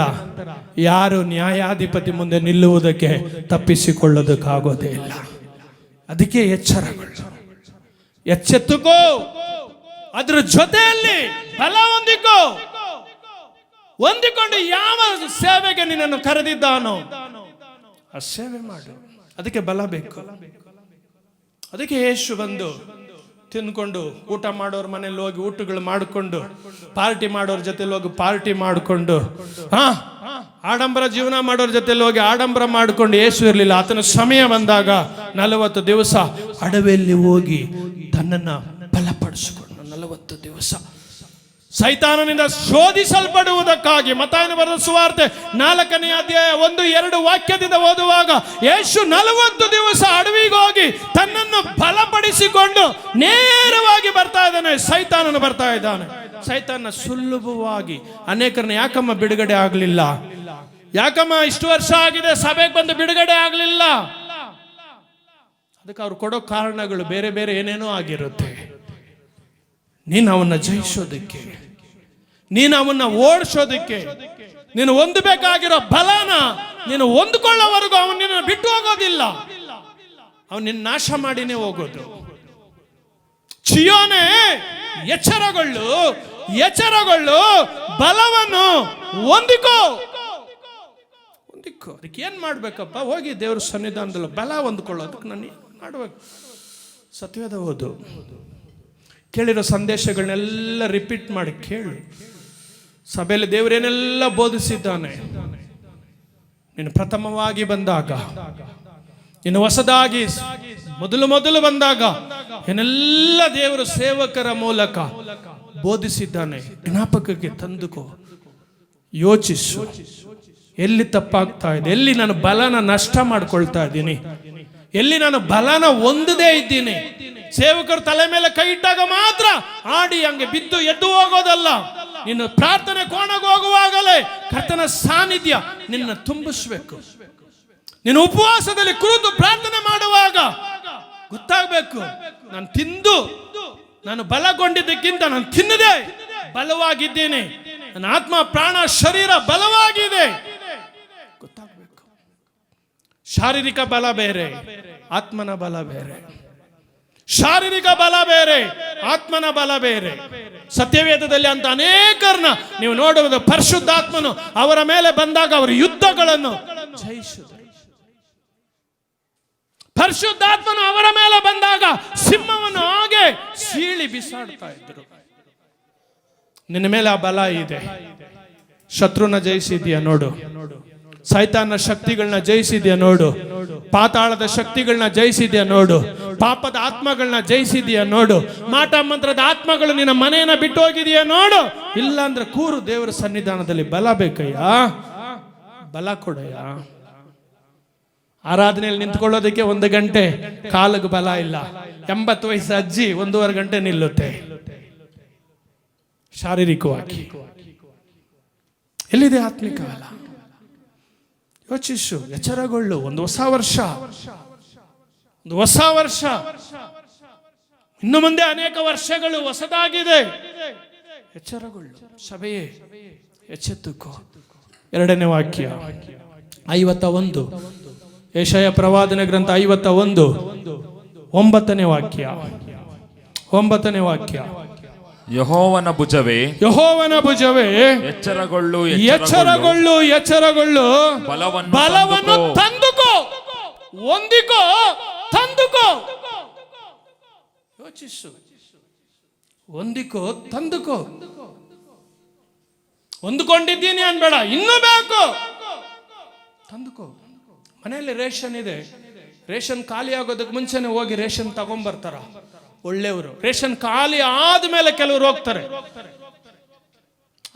ಯಾರು ನ್ಯಾಯಾಧಿಪತಿ ಮುಂದೆ ನಿಲ್ಲುವುದಕ್ಕೆ ತಪ್ಪಿಸಿಕೊಳ್ಳೋದಕ್ಕಾಗೋದೇ ಇಲ್ಲ. ಅದಕ್ಕೆ ಎಚ್ಚರಗಳು, ಎಚ್ಚೆತ್ತುಕೋ. ಅದ್ರ ಜೊತೆಯಲ್ಲಿ ಬಲ ಹೊಂದಿಕೊಂಡು ಯಾವ ಸೇವೆಗೆ ನಿನ್ನನ್ನು ಕರೆದಿದ್ದಾನೋ ಆ ಸೇವೆ ಮಾಡು. ಅದಕ್ಕೆ ಬಲ ಬೇಕು. ಅದಕ್ಕೆ ಯೇಸು ಬಂದು ತಿನ್ಕೊಂಡು, ಊಟ ಮಾಡೋರ ಮನೇಲಿ ಹೋಗಿ ಊಟಗಳು ಮಾಡಿಕೊಂಡು, ಪಾರ್ಟಿ ಮಾಡೋರ ಜೊತೆಲಿ ಹೋಗಿ ಪಾರ್ಟಿ ಮಾಡಿಕೊಂಡು, ಆಡಂಬರ ಜೀವನ ಮಾಡೋರ ಜೊತೆಲಿ ಹೋಗಿ ಆಡಂಬರ ಮಾಡಿಕೊಂಡು ಯೇಸು ಇರಲಿಲ್ಲ. ಆತನ ಸಮಯ ಬಂದಾಗ 40 ದಿವಸ ಅಡವಿಯಲ್ಲಿ ಹೋಗಿ ತನ್ನನ್ನು ಬಲಪಡಿಸಿಕೊಂಡು 40 ದಿವಸ ಸೈತಾನನಿಂದ ಶೋಧಿಸಲ್ಪಡುವುದಕ್ಕಾಗಿ. ಮತ್ತಾಯನ ಬರೆದ ಸುವಾರ್ತೆ 4ನೇ ಅಧ್ಯಾಯ 1-2 ವಾಕ್ಯದಿಂದ ಓದುವಾಗ, ಯೇಸು 40 ದಿವಸ ಅಡವಿಗೆ ಹೋಗಿ ತನ್ನನ್ನು ಬಲಪಡಿಸಿಕೊಂಡು ನೇರವಾಗಿ ಬರ್ತಾ ಇದ್ದಾನೆ. ಸೈತಾನನು ಬರ್ತಾ ಇದ್ದಾನೆ. ಸೈತಾನ ಸುಲಭವಾಗಿ ಅನೇಕರನ್ನ ಯಾಕಮ್ಮ ಬಿಡುಗಡೆ ಆಗಲಿಲ್ಲ? ಯಾಕಮ್ಮ ಇಷ್ಟು ವರ್ಷ ಆಗಿದೆ ಸಭೆಗೆ ಬಂದು ಬಿಡುಗಡೆ ಆಗಲಿಲ್ಲ? ಅದಕ್ಕೆ ಅವ್ರು ಕೊಡೋ ಕಾರಣಗಳು ಬೇರೆ ಬೇರೆ ಏನೇನೋ ಆಗಿರುತ್ತೆ. ನೀನು ಅವನ್ನ ಜಯಿಸೋದಕ್ಕೆ, ನೀನು ಅವನ್ನ ಓಡಿಸೋದಕ್ಕೆ, ನೀನು ಹೊಂದಬೇಕಾಗಿರೋ ಬಲನ ನೀನು ಹೊಂದ್ಕೊಳ್ಳೋವರೆಗೂ ಅವನು ನಿನ್ನ ಬಿಟ್ಟು ಹೋಗೋದಿಲ್ಲ. ಅವನು ನಿನ್ನ ನಾಶ ಮಾಡಿನೇ ಹೋಗೋದು. ಚಿಯೋನೆ, ಎಚ್ಚರಗೊಳ್ಳು, ಎಚ್ಚರಗೊಳ್ಳು, ಬಲವನ್ನು ಹೊಂದಿಕೋ. ಅದಕ್ಕೆ ಏನ್ ಮಾಡ್ಬೇಕಪ್ಪ? ಹೋಗಿ ದೇವ್ರ ಸನ್ನಿಧಾನದಲ್ಲಿ ಬಲ ಹೊಂದ್ಕೊಳ್ಳೋದಕ್ಕೆ ನಾನು ಏನು ಮಾಡ್ಬೇಕು? ಸತ್ಯವೇದ ಓದು, ಕೇಳಿರೋ ಸಂದೇಶಗಳನ್ನೆಲ್ಲ ರಿಪೀಟ್ ಮಾಡಿ ಕೇಳು. ಸಭೆಯಲ್ಲಿ ದೇವರೇನೆಲ್ಲ ಬೋಧಿಸಿದ್ದಾನೆ. ನೀನು ಪ್ರಥಮವಾಗಿ ಬಂದಾಗ, ನೀನು ಹೊಸದಾಗಿ ಮೊದಲು ಬಂದಾಗ ಏನೆಲ್ಲ ದೇವರು ಸೇವಕರ ಮೂಲಕ ಬೋಧಿಸಿದ್ದಾನೆ. ಜ್ಞಾಪಕಕ್ಕೆ ತಂದುಕೋ, ಯೋಚಿಸು. ಎಲ್ಲಿ ತಪ್ಪಾಗ್ತಾ ಇದೆ, ಎಲ್ಲಿ ನಾನು ಬಲನ ನಷ್ಟ ಮಾಡ್ಕೊಳ್ತಾ ಇದ್ದೀನಿ, ಎಲ್ಲಿ ನಾನು ಬಲನ ಹೊಂದದೇ ಇದ್ದೀನಿ. ಸೇವಕರು ತಲೆ ಮೇಲೆ ಕೈ ಇಟ್ಟಾಗ ಮಾತ್ರ ಆಡಿ ಹಂಗೆ ಬಿದ್ದು ಎದ್ದು ಹೋಗೋದಲ್ಲ. ನೀನು ಪ್ರಾರ್ಥನೆ ಕೋಣೆಗೆ ಹೋಗುವಾಗಲೇ ಕರ್ತನ ಸಾನ್ನಿಧ್ಯ ನಿನ್ನ ತುಂಬಿಸ್ಬೇಕು. ನೀನು ಉಪವಾಸದಲ್ಲಿ ಕುಳಿತು ಪ್ರಾರ್ಥನೆ ಮಾಡುವಾಗ ಗೊತ್ತಾಗಬೇಕು, ನಾನು ಬಲಗೊಂಡಿದ್ದಕ್ಕಿಂತ ನಾನು ತಿನ್ನದೆ ಬಲವಾಗಿದ್ದೇನೆ, ನನ್ನ ಆತ್ಮ ಪ್ರಾಣ ಶರೀರ ಬಲವಾಗಿದೆ ಗೊತ್ತಾಗಬೇಕು. ಶಾರೀರಿಕ ಬಲ ಬೇರೆ, ಆತ್ಮನ ಬಲ ಬೇರೆ. ಶಾರೀರಿಕ ಬಲ ಬೇರೆ, ಆತ್ಮನ ಬಲ ಬೇರೆ. ಸತ್ಯವೇದದಲ್ಲಿ ಅಂತ ಅನೇಕರನ್ನ ನೀವು ನೋಡುವುದು, ಪರಿಶುದ್ಧಾತ್ಮನು ಅವರ ಮೇಲೆ ಬಂದಾಗ ಅವರು ಯುದ್ಧಗಳನ್ನು ಜಯಿಸಿದರು. ಪರಿಶುದ್ಧಾತ್ಮನು ಅವರ ಮೇಲೆ ಬಂದಾಗ ಸಿಂಹವನ್ನು ಹಾಗೆ ಸೀಳಿ ಬಿಸಾಡ್ತಾ ಇದ್ರು. ನಿನ್ನ ಮೇಲೆ ಆ ಬಲ ಇದೆ. ಶತ್ರುನ ಜಯಿಸಿದ್ಯಾ ನೋಡು, ಸೈತಾನ ಶಕ್ತಿಗಳನ್ನ ಜಯಿಸಿದ್ಯಾ ನೋಡು, ಪಾತಾಳದ ಶಕ್ತಿಗಳನ್ನ ಜಯಿಸಿದ್ಯಾ ನೋಡು, ಪಾಪದ ಆತ್ಮಗಳನ್ನ ಜಯಿಸಿದ್ಯಾ ನೋಡು, ಮಾಟ ಮಂತ್ರದ ಆತ್ಮಗಳು ನಿನ್ನ ಮನೆಯನ್ನ ಬಿಟ್ಟು ಹೋಗಿದೆಯಾ ನೋಡು. ಇಲ್ಲ ಅಂದ್ರೆ ಕೂರು ದೇವರ ಸನ್ನಿಧಾನದಲ್ಲಿ. ಬಲ ಬೇಕಯ್ಯ, ಬಲ ಕೊಡಯ್ಯ. ಆರಾಧನೆಯಲ್ಲಿ ನಿಂತ್ಕೊಳ್ಳೋದಕ್ಕೆ 1 ಗಂಟೆ ಕಾಲಿಗೆ ಬಲ ಇಲ್ಲ. 80 ವಯಸ್ಸು ಅಜ್ಜಿ 1.5 ಗಂಟೆ ನಿಲ್ಲುತ್ತೆ ಶಾರೀರಿಕವಾಗಿ. ಎಲ್ಲಿದೆ ಆತ್ಮಿಕ ಬಲ? ಯೋಚಿಸು, ಎಚ್ಚರಗೊಳ್ಳು. ಒಂದು ಹೊಸ ವರ್ಷ, ಇನ್ನು ಮುಂದೆ ಅನೇಕ ವರ್ಷಗಳು ಹೊಸದಾಗಿದೆ. ಎಚ್ಚರಗೊಳ್ಳು ಸಭೆಯೇ, ಎಚ್ಚೆತ್ತುಕೋ. 2ನೇ ವಾಕ್ಯ 51, ಯೆಶಾಯ ಪ್ರವಾದನೆ ಗ್ರಂಥ 51 9ನೇ ವಾಕ್ಯ. ಯೆಹೋವನ ಭುಜವೇ ಎಚ್ಚರಗೊಳ್ಳು, ಬಲವನ್ನು ತಂದುಕೋ, ಹೊಂದಿಕೋ, ತಂದುಕೋ. ಯೋಚಿಸು, ಹೊಂದಿಕೋ, ತಂದುಕೋ. ಹೊಂದಿಕೊಂಡಿದ್ದೀನಿ ಅನ್ಬೇಡ, ಇನ್ನೂ ಬೇಕು, ತಂದುಕೋ. ಮನೆಯಲ್ಲಿ ರೇಷನ್ ಇದೆ, ರೇಷನ್ ಖಾಲಿ ಆಗೋದಕ್ಕೆ ಮುಂಚೆನೆ ಹೋಗಿ ರೇಷನ್ ತಗೊಂಡ್ಬರ್ತಾರ ಒಳ್ಳೆಯವರು. ರೇಷನ್ ಖಾಲಿ ಆದ್ಮೇಲೆ ಕೆಲವರು ಹೋಗ್ತಾರೆ,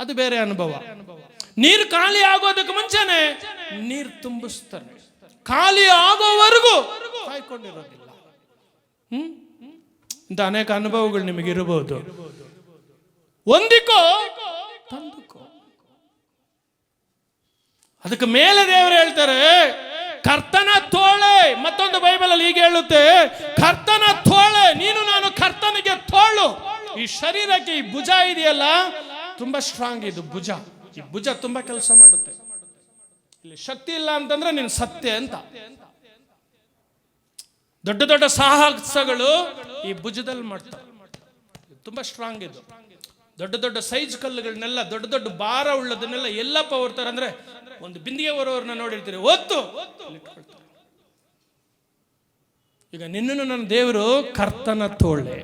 ಅದು ಬೇರೆ ಅನುಭವ. ನೀರು ಖಾಲಿ ಆಗೋದಕ್ಕೆ ಮುಂಚೆನೆ ನೀರು ತುಂಬಿಸ್ತಾರೆ, ಖಾಲಿ ಆಗೋವರೆಗೂ ಕಾಯ್ಕೊಂಡಿರೋದಿಲ್ಲ. ಇಂಥ ಅನೇಕ ಅನುಭವಗಳು ನಿಮಗಿರಬಹುದು. ಹೊಂದಿಕೋ, ತಂದುಕೋ. ಅದಕ್ಕೆ ಮೇಲೆ ದೇವರು ಹೇಳ್ತಾರೆ, ಕರ್ತನ ತೋಳೆ. ಮತ್ತೊಂದು ಬೈಬಲ್ ಅಲ್ಲಿ ಹೀಗೆ ಹೇಳುತ್ತೆ, ಕರ್ತನ ತೋಳೆ. ನೀನು ನಾನು ಕರ್ತನಿಗೆ ತೋಳು. ಈ ಶರೀರಕ್ಕೆ ಈ ಭುಜ ಇದೆಯಲ್ಲ, ತುಂಬಾ ಸ್ಟ್ರಾಂಗ್. ಇದು ಭುಜ, ಈ ಭುಜ ತುಂಬಾ ಕೆಲಸ ಮಾಡುತ್ತೆ. ಇಲ್ಲಿ ಶಕ್ತಿ ಇಲ್ಲ ಅಂತಂದ್ರೆ ನೀನು ಸತ್ಯ ಅಂತ. ದೊಡ್ಡ ದೊಡ್ಡ ಸಾಹಸಗಳು ಈ ಭುಜದಲ್ಲಿ ಮಾಡ್ತಾರೆ, ತುಂಬಾ ಸ್ಟ್ರಾಂಗ್ ಇದು. ದೊಡ್ಡ ದೊಡ್ಡ ಸೈಜ್ ಕಲ್ಲುಗಳನ್ನೆಲ್ಲ, ದೊಡ್ಡ ದೊಡ್ಡ ಭಾರ ಉಳ್ಳದನ್ನೆಲ್ಲ ಎಲ್ಲಪ್ಪ ಹೊರ್ತಾರೆ ಅಂದ್ರೆ, ಒಂದು ಬಿಂದಿಗೆ ಹೊರವ್ರನ್ನ ನೋಡಿರ್ತೀರಿ, ಒತ್ತು. ಈಗ ನಿನ್ನನ್ನು ನನ್ನ ದೇವರು ಕರ್ತನ ತೋಳೆ.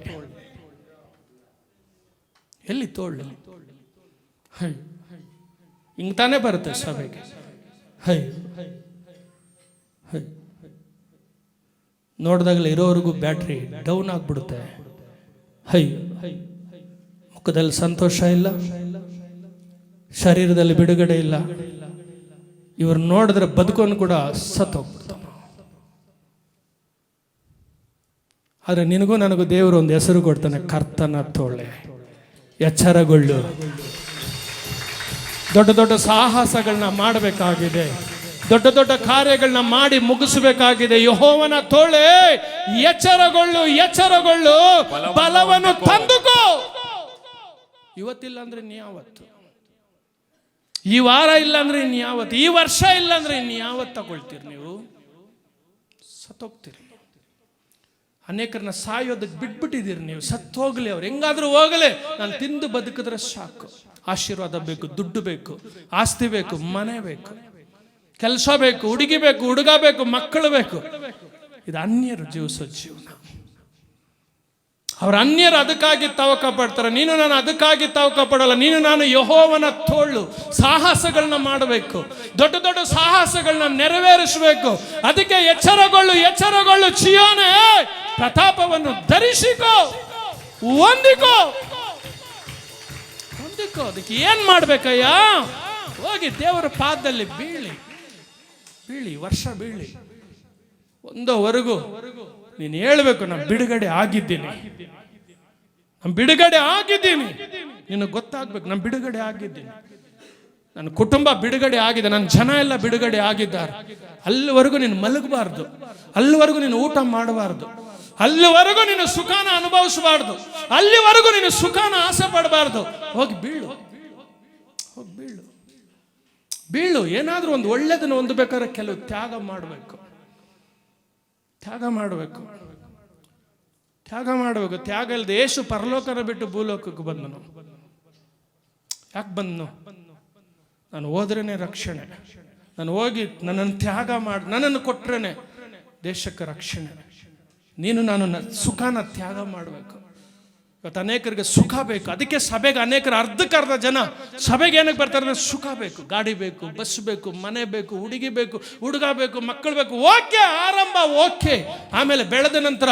ಎಲ್ಲಿ ತೋಳೆ? ಹಿಂಗ್ ತಾನೇ ಬರುತ್ತೆ ಸಭೆಗೆ. ನೋಡಿದಾಗಲೇ ಇರೋವರೆಗೂ ಬ್ಯಾಟ್ರಿ ಡೌನ್ ಆಗ್ಬಿಡುತ್ತೆ. ಮುಖದಲ್ಲಿ ಸಂತೋಷ ಇಲ್ಲ, ಶರೀರದಲ್ಲಿ ಬಿಡುಗಡೆ ಇಲ್ಲ. ಇವ್ರು ನೋಡಿದ್ರೆ ಬದುಕೋನು ಕೂಡ ಸತ್ತೋಗ್ಬಿಡ್ತಾನೆ. ಆದ್ರೆ ನಿನಗೂ ನನಗೂ ದೇವರು ಒಂದು ಹೆಸರು ಕೊಡ್ತಾನೆ, ಕರ್ತನ ತೋಳೆ. ಎಚ್ಚರಗೊಳ್ಳು. ದೊಡ್ಡ ದೊಡ್ಡ ಸಾಹಸಗಳನ್ನ ಮಾಡಬೇಕಾಗಿದೆ, ದೊಡ್ಡ ದೊಡ್ಡ ಕಾರ್ಯಗಳನ್ನ ಮಾಡಿ ಮುಗಿಸಬೇಕಾಗಿದೆ. ಯೆಹೋವನ ತೋಳೆ, ಎಚ್ಚರಗೊಳ್ಳು, ಎಚ್ಚರಗೊಳ್ಳು, ಬಲವನ್ನು ತಂದುಕೋ. ಇವತ್ತಿಲ್ಲ ಅಂದ್ರೆ ಇನ್ಯಾವತ್ತು, ಈ ವಾರ ಇಲ್ಲ ಅಂದ್ರೆ ಇನ್ಯಾವತ್ತು, ಈ ವರ್ಷ ಇಲ್ಲ ಅಂದ್ರೆ ಇನ್ಯಾವತ್ತು ತಗೊಳ್ತೀರಿ ನೀವು? ಸತ್ತೋಗ್ತೀರಿ. ಅನೇಕರನ್ನ ಸಾಯೋದಕ್ಕೆ ಬಿಟ್ಬಿಟ್ಟಿದ್ದೀರಿ ನೀವು. ಸತ್ತೋಗ್ಲಿ, ಅವ್ರು ಹೆಂಗಾದ್ರೂ ಹೋಗಲೇ, ನಾನು ತಿಂದು ಬದುಕಿದ್ರೆ ಸಾಕು. ಆಶೀರ್ವಾದ ಬೇಕು, ದುಡ್ಡು ಬೇಕು, ಆಸ್ತಿ ಬೇಕು, ಮನೆ ಬೇಕು, ಕೆಲಸ ಬೇಕು, ಹುಡುಗಿ ಬೇಕು, ಹುಡುಗ ಬೇಕು, ಮಕ್ಕಳು ಬೇಕು. ಇದು ಅನ್ಯರು ಜೀವಿಸೋ ಜೀವನ. ಅವ್ರ ಅನ್ಯರು ಅದಕ್ಕಾಗಿ ತವಕ ಪಡ್ತಾರೆ, ನೀನು ನಾನು ಅದಕ್ಕಾಗಿ ತವಕ ಪಡಲ್ಲ. ನೀನು ನಾನು ಯೆಹೋವನ ತೋಳು. ಸಾಹಸಗಳನ್ನ ಮಾಡಬೇಕು, ದೊಡ್ಡ ದೊಡ್ಡ ಸಾಹಸಗಳನ್ನ ನೆರವೇರಿಸಬೇಕು. ಅದಕ್ಕೆ ಎಚ್ಚರಗೊಳ್ಳು, ಎಚ್ಚರಗೊಳ್ಳು ಚೀಯೋನೇ, ಪ್ರತಾಪವನ್ನು ಧರಿಸಿಕೋ, ಹೊಂದಿಕೋ. ಅದಕ್ಕೆ ಏನ್ ಮಾಡ್ಬೇಕಯ್ಯ? ಹೋಗಿ ದೇವರ ಪಾದದಲ್ಲಿ ಬೀಳಿ, ವರ್ಷ ಬೀಳಿ. ಒಂದವರೆಗೂ ನೀನು ಹೇಳ್ಬೇಕು, ನಾನು ಬಿಡುಗಡೆ ಆಗಿದ್ದೀನಿ, ನಿನಗೆ ಗೊತ್ತಾಗ್ಬೇಕು, ನಾನು ಬಿಡುಗಡೆ ಆಗಿದ್ದೀನಿ, ನನ್ನ ಕುಟುಂಬ ಬಿಡುಗಡೆ ಆಗಿದೆ, ನನ್ನ ಜನ ಎಲ್ಲ ಬಿಡುಗಡೆ ಆಗಿದ್ದಾರೆ. ಅಲ್ಲಿವರೆಗೂ ನೀನು ಮಲಗಬಾರ್ದು, ಅಲ್ಲಿವರೆಗೂ ನೀನು ಊಟ ಮಾಡಬಾರ್ದು, ಅಲ್ಲಿವರೆಗೂ ನೀನು ಸುಖಾನ ಅನುಭವಿಸಬಾರ್ದು, ಅಲ್ಲಿವರೆಗೂ ನೀನು ಸುಖಾನ ಆಸೆ ಪಡಬಾರ್ದು. ಹೋಗಿ ಬೀಳು, ಹೋಗಿ ಬೀಳು, ಬೀಳು. ಏನಾದ್ರೂ ಒಂದು ಒಳ್ಳೇದನ್ನು ಹೊಂದಬೇಕಾದ್ರೆ ಕೆಲವು ತ್ಯಾಗ ಮಾಡಬೇಕು, ತ್ಯಾಗ ಮಾಡಬೇಕು, ತ್ಯಾಗ ಮಾಡಬೇಕು. ತ್ಯಾಗ ಇಲ್ಲದೆ ಯೇಸು ಪರಲೋಕನ ಬಿಟ್ಟು ಭೂಲೋಕಕ್ಕೆ ಬಂದನು. ಯಾಕೆ ಬಂದನು? ನಾನು ಹೋದ್ರೇನೆ ರಕ್ಷಣೆ, ನಾನು ಹೋಗಿ ನನ್ನನ್ನು ತ್ಯಾಗ ಮಾಡಿ ನನ್ನನ್ನು ಕೊಟ್ರೇನೆ ದೇಶಕ್ಕೆ ರಕ್ಷಣೆ. ನೀನು ನಾನು ಸುಖನ ತ್ಯಾಗ ಮಾಡಬೇಕು. ಇವತ್ತು ಅನೇಕರಿಗೆ ಸುಖ ಬೇಕು, ಅದಕ್ಕೆ ಸಭೆಗೆ ಅನೇಕರು ಅರ್ಧಕ್ಕರ್ಧ ಜನ ಸಭೆಗೆ ಏನಕ್ಕೆ ಬರ್ತಾರೆ ಅಂದ್ರೆ ಸುಖ ಬೇಕು, ಗಾಡಿ ಬೇಕು, ಬಸ್ ಬೇಕು, ಮನೆ ಬೇಕು, ಹುಡುಗಿ ಬೇಕು, ಹುಡುಗ ಬೇಕು, ಮಕ್ಕಳು ಬೇಕು. ಓಕೆ, ಆರಂಭ ಓಕೆ. ಆಮೇಲೆ ಬೆಳೆದ ನಂತರ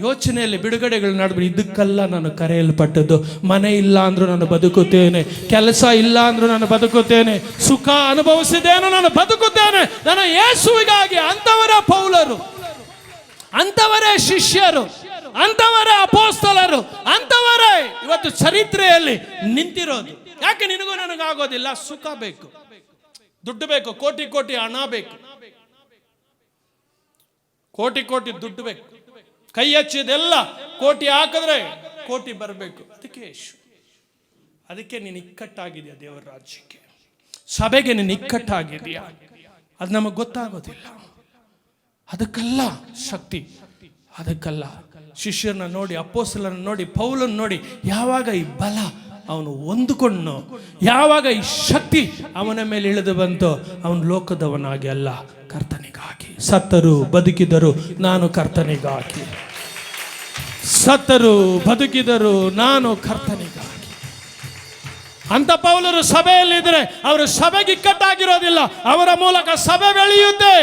ಯೋಚನೆಯಲ್ಲಿ ಬಿಡುಗಡೆಗಳು ನಡೆದ್ಬಿಡಿ. ಇದಕ್ಕೆಲ್ಲ ನಾನು ಕರೆಯಲ್ಪಟ್ಟದ್ದು. ಮನೆ ಇಲ್ಲ ಅಂದ್ರೂ ನಾನು ಬದುಕುತ್ತೇನೆ, ಕೆಲಸ ಇಲ್ಲ ಅಂದ್ರೂ ನಾನು ಬದುಕುತ್ತೇನೆ, ಸುಖ ಅನುಭವಿಸಿದೇನೋ ನಾನು ಬದುಕುತ್ತೇನೆ, ನಾನು ಯೇಸುವಿಗಾಗಿ. ಅಂತವರ ಪೌಲರು, ಅಂತವರೇ ಶಿಷ್ಯರು, ಅಂತವರೇ ಅಪೊಸ್ತಲರು, ಅಂತವರೇ ಇವತ್ತು ಚರಿತ್ರೆಯಲ್ಲಿ ನಿಂತಿರೋದು. ಯಾಕೆ ನಿನಗೂ ನನಗಾಗೋದಿಲ್ಲ? ಸುಖ ಬೇಕು, ದುಡ್ಡು ಬೇಕು, ಕೋಟಿ ಕೋಟಿ ಹಣ ಬೇಕು, ಕೋಟಿ ಕೋಟಿ ದುಡ್ಡು ಬೇಕು, ಕೈ ಹಚ್ಚಿದೆಲ್ಲ ಕೋಟಿ ಹಾಕಿದ್ರೆ ಕೋಟಿ ಬರಬೇಕು. ಅದಕ್ಕೆ ಯೇಸು, ಅದಕ್ಕೆ ನೀನು ಇಕ್ಕಟ್ಟಾಗಿದೆಯಾ ದೇವರ ರಾಜ್ಯಕ್ಕೆ, ಸಭೆಗೆ ನೀನು ಇಕ್ಕಟ್ಟಾಗಿದೆಯಾ? ಅದು ನಮಗೆ ಗೊತ್ತಾಗೋದಿಲ್ಲ. ಅದಕ್ಕೆಲ್ಲ ಶಕ್ತಿ, ಅದಕ್ಕೆಲ್ಲ ಶಿಷ್ಯರನ್ನ ನೋಡಿ, ಅಪೊಸ್ತಲರನ್ನ ನೋಡಿ, ಪೌಲನ್ನ ನೋಡಿ, ಯಾವಾಗ ಈ ಬಲ ಅವನು ಹೊಂದಿಕೊಂಡು, ಯಾವಾಗ ಈ ಶಕ್ತಿ ಅವನ ಮೇಲೆ ಇಳಿದು ಬಂತು, ಅವನು ಲೋಕದವನಾಗಿ ಅಲ್ಲ, ಕರ್ತನಿಗಾಗಿ. ಸತ್ತರು ಬದುಕಿದರು ನಾನು ಕರ್ತನಿಗಾಗಿ, ಸತ್ತರು ಬದುಕಿದರು ನಾನು ಕರ್ತನಿಗಾಗಿ. ಅಂತ ಪೌಲರು ಸಭೆಯಲ್ಲಿದ್ದರೆ ಅವರು ಸಭೆಗೆ ಇಕ್ಕಟ್ಟಾಗಿರೋದಿಲ್ಲ, ಅವರ ಮೂಲಕ ಸಭೆ ಬೆಳೆಯುತ್ತೆ.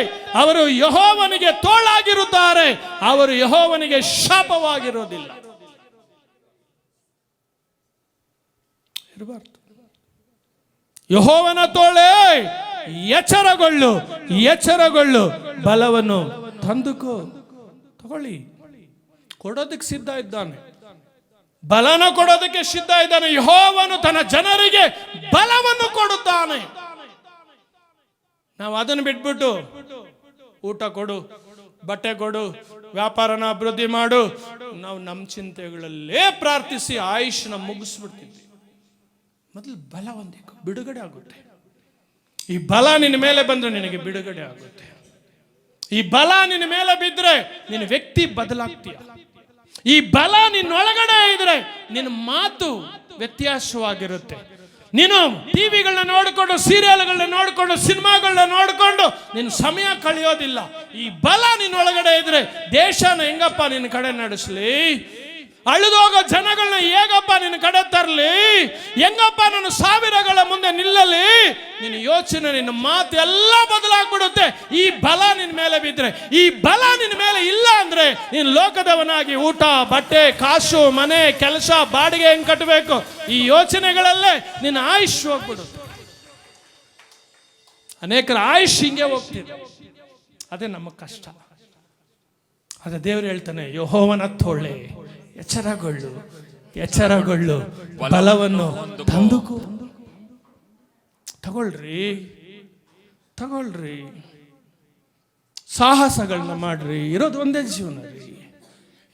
ಅವರು ಯೆಹೋವನಿಗೆ ತೋಳಾಗಿರುತ್ತಾರೆ, ಅವರು ಯೆಹೋವನಿಗೆ ಶಾಪವಾಗಿರೋದಿಲ್ಲ. ಇರಬಾರ್ದು. ಯೆಹೋವನ ತೋಳೆ ಎಚ್ಚರಗೊಳ್ಳು, ಎಚ್ಚರಗೊಳ್ಳು, ಬಲವನ್ನು ತಂದುಕೋ. ತಗೊಳ್ಳಿ, ಕೊಡೋದಕ್ಕೆ ಸಿದ್ಧ ಇದ್ದಾನೆ, ಬಲನ ಕೊಡೋದಕ್ಕೆ ಸಿದ್ಧ ಇದ್ದಾನೆ. ಯೆಹೋವನು ತನ್ನ ಜನರಿಗೆ ಬಲವನ್ನು ಕೊಡುತ್ತಾನೆ. ನಾವು ಅದನ್ನು ಬಿಟ್ಬಿಟ್ಟು ಊಟ ಕೊಡು, ಬಟ್ಟೆ ಕೊಡು, ವ್ಯಾಪಾರನ ಅಭಿವೃದ್ಧಿ ಮಾಡು, ನಾವು ನಮ್ಮ ಚಿಂತೆಗಳಲ್ಲೇ ಪ್ರಾರ್ಥಿಸಿ ಆಯುಷ್ನ ಮುಗಿಸ್ಬಿಡ್ತೀವಿ. ಮೊದಲು ಬಲ ಹೊಂದಿಕೊ, ಬಿಡುಗಡೆ ಆಗುತ್ತೆ. ಈ ಬಲ ನಿನ್ನ ಮೇಲೆ ಬಂದ್ರೆ ನಿನಗೆ ಬಿಡುಗಡೆ ಆಗುತ್ತೆ. ಈ ಬಲ ನಿನ್ನ ಮೇಲೆ ಬಿದ್ದರೆ ನಿನ್ನ ವ್ಯಕ್ತಿ ಬದಲಾಗ್ತೀಯ. ಈ ಬಲ ನಿನ್ನೊಳಗಡೆ ಇದ್ರೆ ನಿನ್ನ ಮಾತು ವ್ಯತ್ಯಾಸವಾಗಿರುತ್ತೆ. ನೀನು ಟಿವಿಗಳನ್ನ ನೋಡಿಕೊಂಡು, ಸೀರಿಯಲ್ಗಳನ್ನ ನೋಡಿಕೊಂಡು, ಸಿನಿಮಾಗಳನ್ನ ನೋಡಿಕೊಂಡು ನಿನ್ನ ಸಮಯ ಕಳೆಯೋದಿಲ್ಲ. ಈ ಬಲ ನಿನ್ನೊಳಗಡೆ ಇದ್ರೆ ದೇಶನ ಹೆಂಗಪ್ಪ ನಿನ್ನ ಕಡೆ ನಡೆಸಲಿ, ಅಳಿದೋಗೋ ಜನಗಳನ್ನ ಹೇಗಪ್ಪ ನಿನ್ನ ಕಡೆ ತರಲಿ, ಹೆಂಗಪ್ಪ ನಾನು ಸಾವಿರಗಳ ಮುಂದೆ ನಿಲ್ಲಲಿ, ನಿನ್ನ ಯೋಚನೆ, ನಿನ್ನ ಮಾತು ಎಲ್ಲ ಬದಲಾಗ್ಬಿಡುತ್ತೆ. ಈ ಬಲ ನಿನ್ನ ಮೇಲೆ ಬಿದ್ದರೆ. ಈ ಬಲ ನಿನ್ನ ಮೇಲೆ ಇಲ್ಲ ಅಂದ್ರೆ ನೀನು ಲೋಕದವನಾಗಿ ಊಟ, ಬಟ್ಟೆ, ಕಾಸು, ಮನೆ, ಕೆಲಸ, ಬಾಡಿಗೆ ಹೆಂಗ್ ಕಟ್ಟಬೇಕು, ಈ ಯೋಚನೆಗಳಲ್ಲೇ ನಿನ್ನ ಆಯುಷ್ ಹೋಗ್ಬಿಡುತ್ತೆ. ಅನೇಕರ ಆಯುಷ್ ಹಿಂಗೆ ಹೋಗ್ತಿದೆ. ಅದೇ ನಮ್ಮ ಕಷ್ಟ. ಅದೇ ದೇವರು ಹೇಳ್ತಾನೆ, ಯೆಹೋವನ ತೋಳೆ ಎಚ್ಚರಗೊಳ್ಳು, ಎಚ್ಚರಗೊಳ್ಳು, ಬಲವನ್ನು ತಂದುಕೋ. ತಗೊಳ್ರಿ, ತಗೊಳ್ರಿ, ಸಾಹಸಗಳನ್ನ ಮಾಡ್ರಿ. ಇರೋದು ಒಂದೇ ಜೀವನ ರೀ.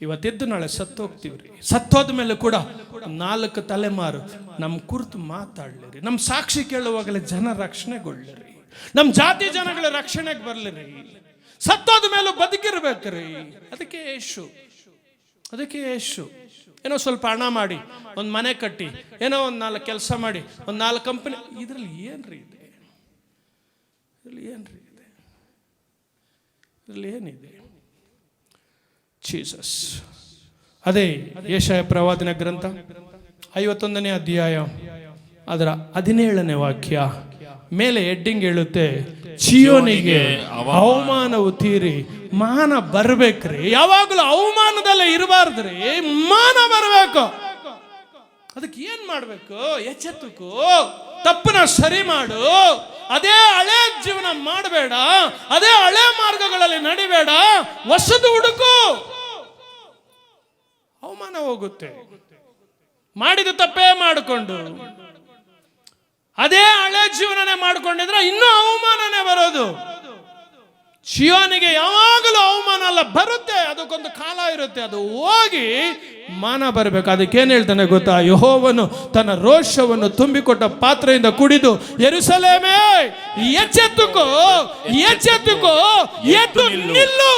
ಇವತ್ತೆದ್ದು ನಾಳೆ ಸತ್ತು ಹೋಗ್ತೀವ್ರಿ. ಸತ್ತೋದ ಮೇಲೆ ಕೂಡ 4 ತಲೆಮಾರು ನಮ್ಮ ಕುರಿತು ಮಾತಾಡ್ಲಿರಿ, ನಮ್ಮ ಸಾಕ್ಷಿ ಕೇಳುವಾಗಲೇ ಜನ ರಕ್ಷಣೆಗೊಳ್ಳಿರಿ, ನಮ್ಮ ಜಾತಿ ಜನಗಳ ರಕ್ಷಣೆಗೆ ಬರ್ಲಿರಿ. ಸತ್ತೋದ ಮೇಲೂ ಬದುಕಿರ್ಬೇಕ್ರಿ. ಅದಕ್ಕೆ ಯೇಸು, ಅದಕ್ಕೆ ಯೇಸು ಏನೋ ಸ್ವಲ್ಪ ಹಣ ಮಾಡಿ ಒಂದು ಮನೆ ಕಟ್ಟಿ, ಏನೋ ಒಂದು 4 ಕೆಲಸ ಮಾಡಿ, ಒಂದು 4 ಕಂಪನಿ, ಇದರಲ್ಲಿ ಏನ್ರಿ ಇದೆ? ಇದರಲ್ಲಿ ಏನ್ರಿ ಇದೆ? ಇದರಲ್ಲಿ ಏನಿದೆ? ಜೀಸಸ್. ಅದೇ ಯೆಶಾಯ ಪ್ರವಾದನ ಗ್ರಂಥ 51ನೇ ಅಧ್ಯಾಯ ಅದರ 17ನೇ ವಾಕ್ಯ ಮೇಲೆ ಹೆಡ್ಡಿಂಗ್ ಹೇಳುತ್ತೆ, ಚೀಯೋನಿಗೆ ಅವಮಾನವು ತೀರಿ ಮಾನ ಬರ್ಬೇಕ್ರಿ. ಯಾವಾಗಲೂ ಅವಮಾನದಲ್ಲೇ ಇರಬಾರ್ದ್ರಿ, ಮಾನ ಬರ್ಬೇಕು. ಅದಕ್ಕೆ ಏನ್ ಮಾಡ್ಬೇಕು? ಎಚ್ಚೆತ್ತುಕು, ತಪ್ಪನ ಸರಿ ಮಾಡು. ಅದೇ ಹಳೆ ಜೀವನ ಮಾಡಬೇಡ, ಅದೇ ಹಳೆ ಮಾರ್ಗಗಳಲ್ಲಿ ನಡಿಬೇಡ, ಹೊಸದು ಹುಡುಕು. ಅವಮಾನ ಹೋಗುತ್ತೆ. ಮಾಡಿದ ತಪ್ಪೇ ಮಾಡಿಕೊಂಡು ಅದೇ ಹಳೆ ಜೀವನನೇ ಮಾಡಿಕೊಂಡಿದ್ರೆ ಇನ್ನೂ ಅವಮಾನನೇ ಬರೋದು. ಶಿವನಿಗೆ ಯಾವಾಗಲೂ ಅವಮಾನ ಅಲ್ಲ, ಬರುತ್ತೆ, ಅದಕ್ಕೊಂದು ಕಾಲ ಇರುತ್ತೆ, ಅದು ಹೋಗಿ ಮಾನ ಬರಬೇಕು. ಅದಕ್ಕೇನು ಹೇಳ್ತಾನೆ ಗೊತ್ತಾ? ಯೆಹೋವನು ತನ್ನ ರೋಷವನ್ನು ತುಂಬಿಕೊಟ್ಟ ಪಾತ್ರೆಯಿಂದ ಕುಡಿದು ಯೆರೂಸಲೇಮೇ ಎಚ್ಚೆತ್ತುಕೋ, ಎಚ್ಚೆತ್ತುಕೋ, ಎದ್ದು ನಿಲ್ಲು,